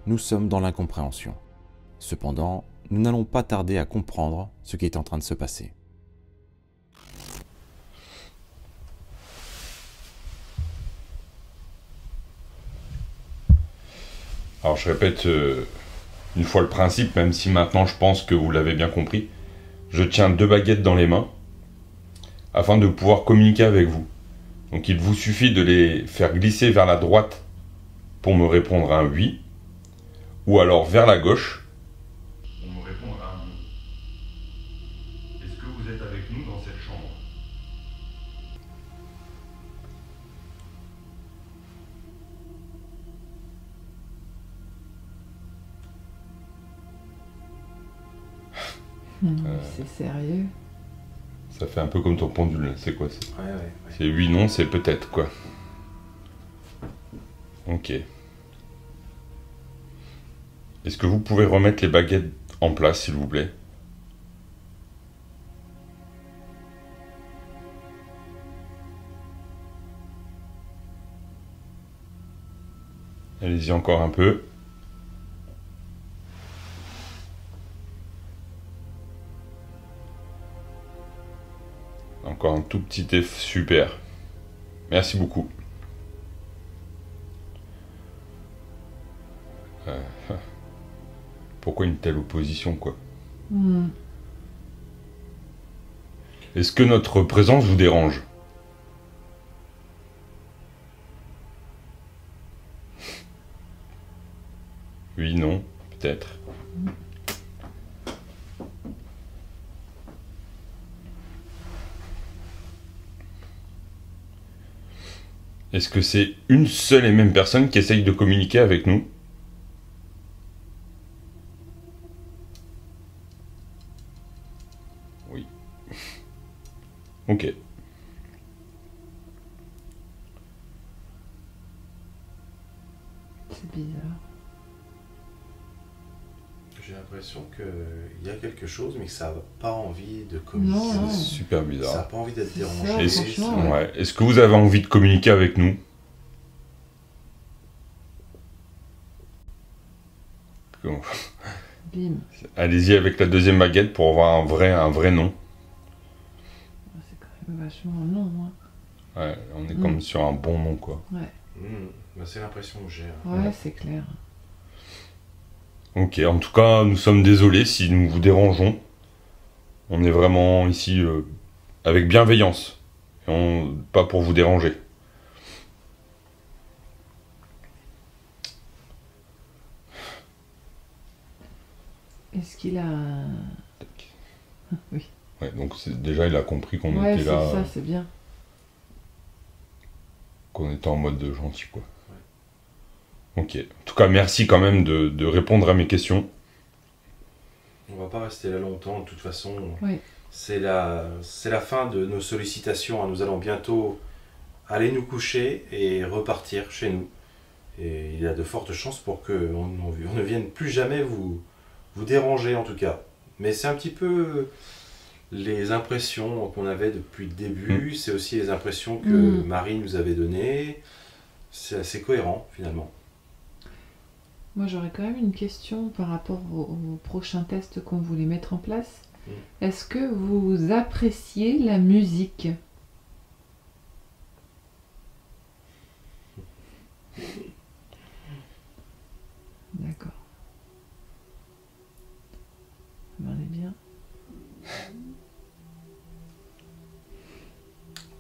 Nous sommes dans l'incompréhension. Cependant, nous n'allons pas tarder à comprendre ce qui est en train de se passer. Alors je répète une fois le principe, même si maintenant je pense que vous l'avez bien compris. Je tiens 2 baguettes dans les mains afin de pouvoir communiquer avec vous. Donc il vous suffit de les faire glisser vers la droite pour me répondre un oui, ou alors vers la gauche pour me répondre un non. Est-ce que vous êtes avec nous dans cette chambre? C'est sérieux? Ça fait un peu comme ton pendule, c'est quoi? Ouais. C'est oui, non, c'est peut-être quoi. Ok. Est-ce que vous pouvez remettre les baguettes en place, s'il vous plaît? Allez-y encore un peu. Encore un tout petit effet, super. Merci beaucoup. Pourquoi une telle opposition, quoi? Est-ce que notre présence vous dérange? Oui, non, peut-être. Est-ce que c'est une seule et même personne qui essaye de communiquer avec nous? Oui. Ok. C'est bizarre. J'ai l'impression qu'il y a quelque chose, mais que ça n'a pas envie de communiquer. Non. C'est super Ça n'a bizarre. pas envie d'être C'est dérangé. ça, Est-ce franchement, ouais. Est-ce que vous avez envie de communiquer avec nous? Bim. Allez-y avec la deuxième baguette pour avoir un vrai nom. C'est quand même vachement long, hein. Ouais, on est comme sur un bon nom, quoi. Ouais, Bah, c'est l'impression que j'ai. ouais, c'est clair. Ok, en tout cas, nous sommes désolés si nous vous dérangeons. On est vraiment ici avec bienveillance. Et pas pour vous déranger. Est-ce qu'il a... Oui. Ouais, donc déjà, il a compris qu'on Ouais, était c'est là, ça, c'est bien. qu'on était en mode de gentil, quoi. Ok. En tout cas, merci quand même de répondre à mes questions. On va pas rester là longtemps, de toute façon. Oui. C'est la fin de nos sollicitations, hein. Nous allons bientôt aller nous coucher et repartir chez nous. Et il y a de fortes chances pour qu'on ne vienne plus jamais vous déranger, en tout cas. Mais c'est un petit peu les impressions qu'on avait depuis le début. C'est aussi les impressions que Marie nous avait données. C'est assez cohérent, finalement. Moi, j'aurais quand même une question par rapport au prochain test qu'on voulait mettre en place. Est-ce que vous appréciez la musique? D'accord. On est bien.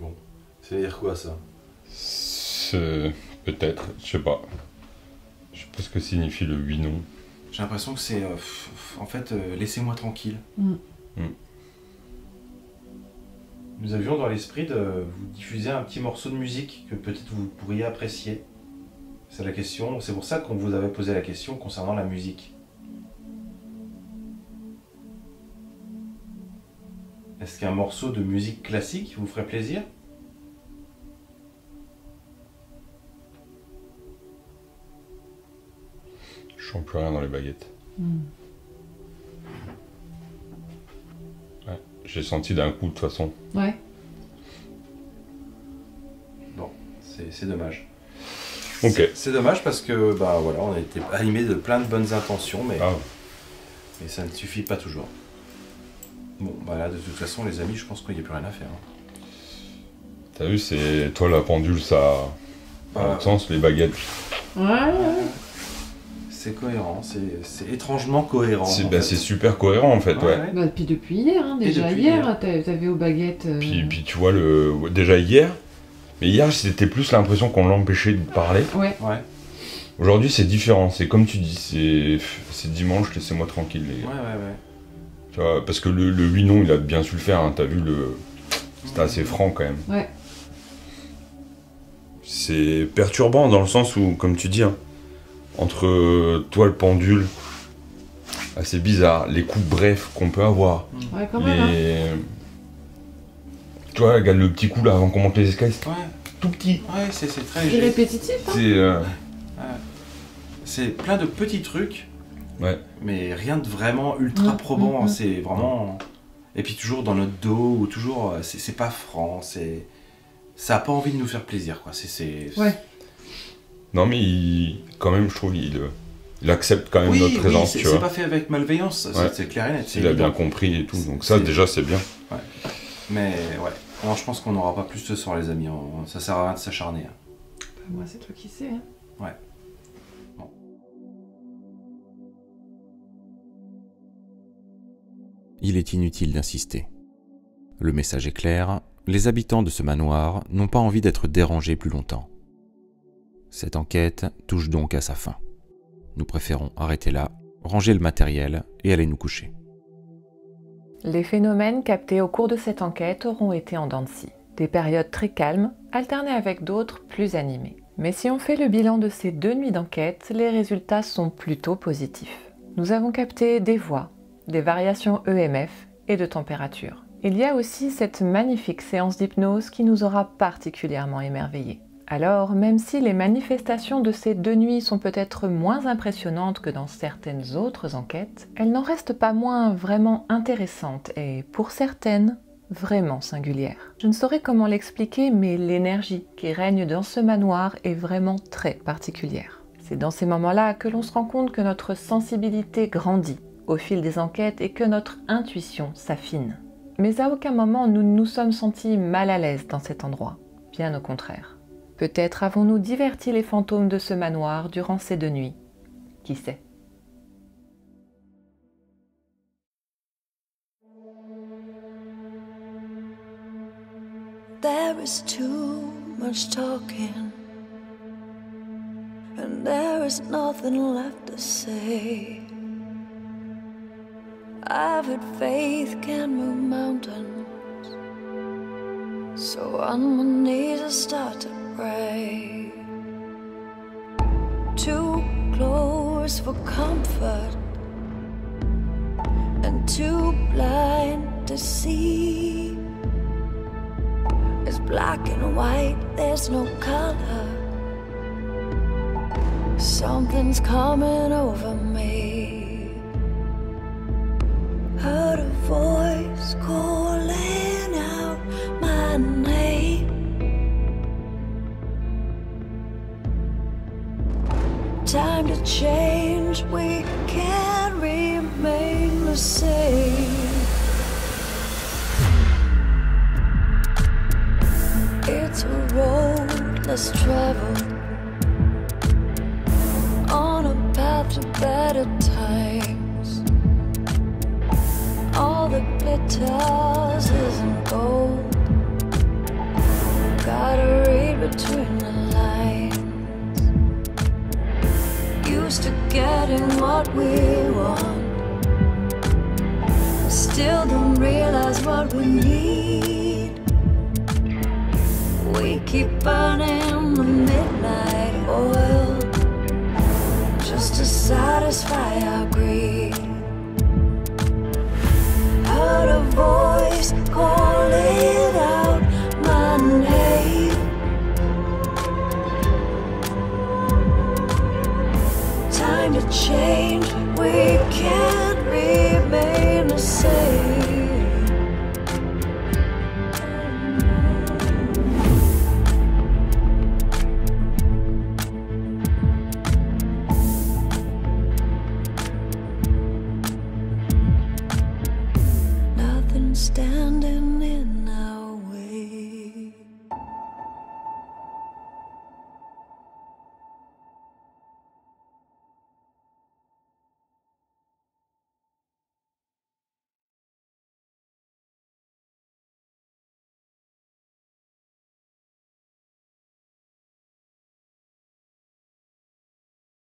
Bon, ça veut dire quoi, ça? Peut-être, je sais pas. Je sais pas ce que signifie le oui non. J'ai l'impression que c'est... en fait, laissez-moi tranquille. Nous avions dans l'esprit de vous diffuser un petit morceau de musique que peut-être vous pourriez apprécier. C'est la question, c'est pour ça qu'on vous avait posé la question concernant la musique. Est-ce qu'un morceau de musique classique vous ferait plaisir? Je sens plus rien dans les baguettes. Ouais, j'ai senti d'un coup de toute façon. Ouais. Bon, c'est dommage. Ok. C'est dommage parce que bah voilà, on a été animés de plein de bonnes intentions, mais ça ne suffit pas toujours. Bon, bah là, de toute façon, les amis, je pense qu'il n'y a plus rien à faire. T'as vu, c'est toi la pendule, ça a un sens, les baguettes. Ouais. C'est cohérent, c'est étrangement cohérent. C'est super cohérent en fait, ouais. Bah, depuis hier, hein, déjà depuis hier, t'avais aux baguettes. Puis tu vois, déjà hier, mais hier c'était plus l'impression qu'on l'empêchait de parler. Ouais. Aujourd'hui c'est différent, c'est comme tu dis, c'est dimanche, laissez-moi tranquille les gars. Ouais. Tu vois, parce que le oui-non il a bien su le faire, hein, t'as vu, c'était assez franc quand même. Ouais. C'est perturbant dans le sens où, comme tu dis, hein, entre toi le pendule, assez bizarre, les coups brefs qu'on peut avoir. Ouais, quand même. Hein. Tu vois, regarde le petit coup là avant qu'on monte les escaliers, c'est tout petit. Ouais, c'est très C'est léger. répétitif. Hein. C'est plein de petits trucs, mais rien de vraiment ultra probant. C'est vraiment. Et puis toujours dans notre dos, ou toujours. C'est pas franc, ça a pas envie de nous faire plaisir, quoi. Ouais. Non, mais quand même, je trouve, il accepte quand même notre présence, tu vois. C'est pas fait avec malveillance, c'est clair et net. Il a bien compris et tout, donc ça, déjà, c'est bien. Ouais. Mais ouais. Alors, je pense qu'on n'aura pas plus ce soir, les amis. Ça sert à rien de s'acharner. Moi, c'est toi qui sais. Hein. Ouais. Bon. Il est inutile d'insister. Le message est clair, les habitants de ce manoir n'ont pas envie d'être dérangés plus longtemps. Cette enquête touche donc à sa fin. Nous préférons arrêter là, ranger le matériel et aller nous coucher. Les phénomènes captés au cours de cette enquête auront été en dents de scie. Des périodes très calmes, alternées avec d'autres plus animées. Mais si on fait le bilan de ces 2 nuits d'enquête, les résultats sont plutôt positifs. Nous avons capté des voix, des variations EMF et de température. Il y a aussi cette magnifique séance d'hypnose qui nous aura particulièrement émerveillés. Alors, même si les manifestations de ces 2 nuits sont peut-être moins impressionnantes que dans certaines autres enquêtes, elles n'en restent pas moins vraiment intéressantes et, pour certaines, vraiment singulières. Je ne saurais comment l'expliquer, mais l'énergie qui règne dans ce manoir est vraiment très particulière. C'est dans ces moments-là que l'on se rend compte que notre sensibilité grandit au fil des enquêtes et que notre intuition s'affine. Mais à aucun moment nous ne nous sommes sentis mal à l'aise dans cet endroit, bien au contraire. Peut-être avons-nous diverti les fantômes de ce manoir durant ces 2 nuits. Qui sait? There is too much talking, and there is nothing left to say. I've had faith can move mountains, so on my knees I start to pray. Too close for comfort and too blind to see. It's black and white, there's no color. Something's coming over me. Heard a voice calling out my name. Time to change, we can't remain the same. It's a road less traveled, on a path to better times. All that glitters isn't gold. Gotta read between the lines. Used to getting what we want, still don't realize what we need. We keep burning the midnight oil just to satisfy our greed. Heard a voice calling out my name. Time to change, we can't remain the same. Nothing standing in our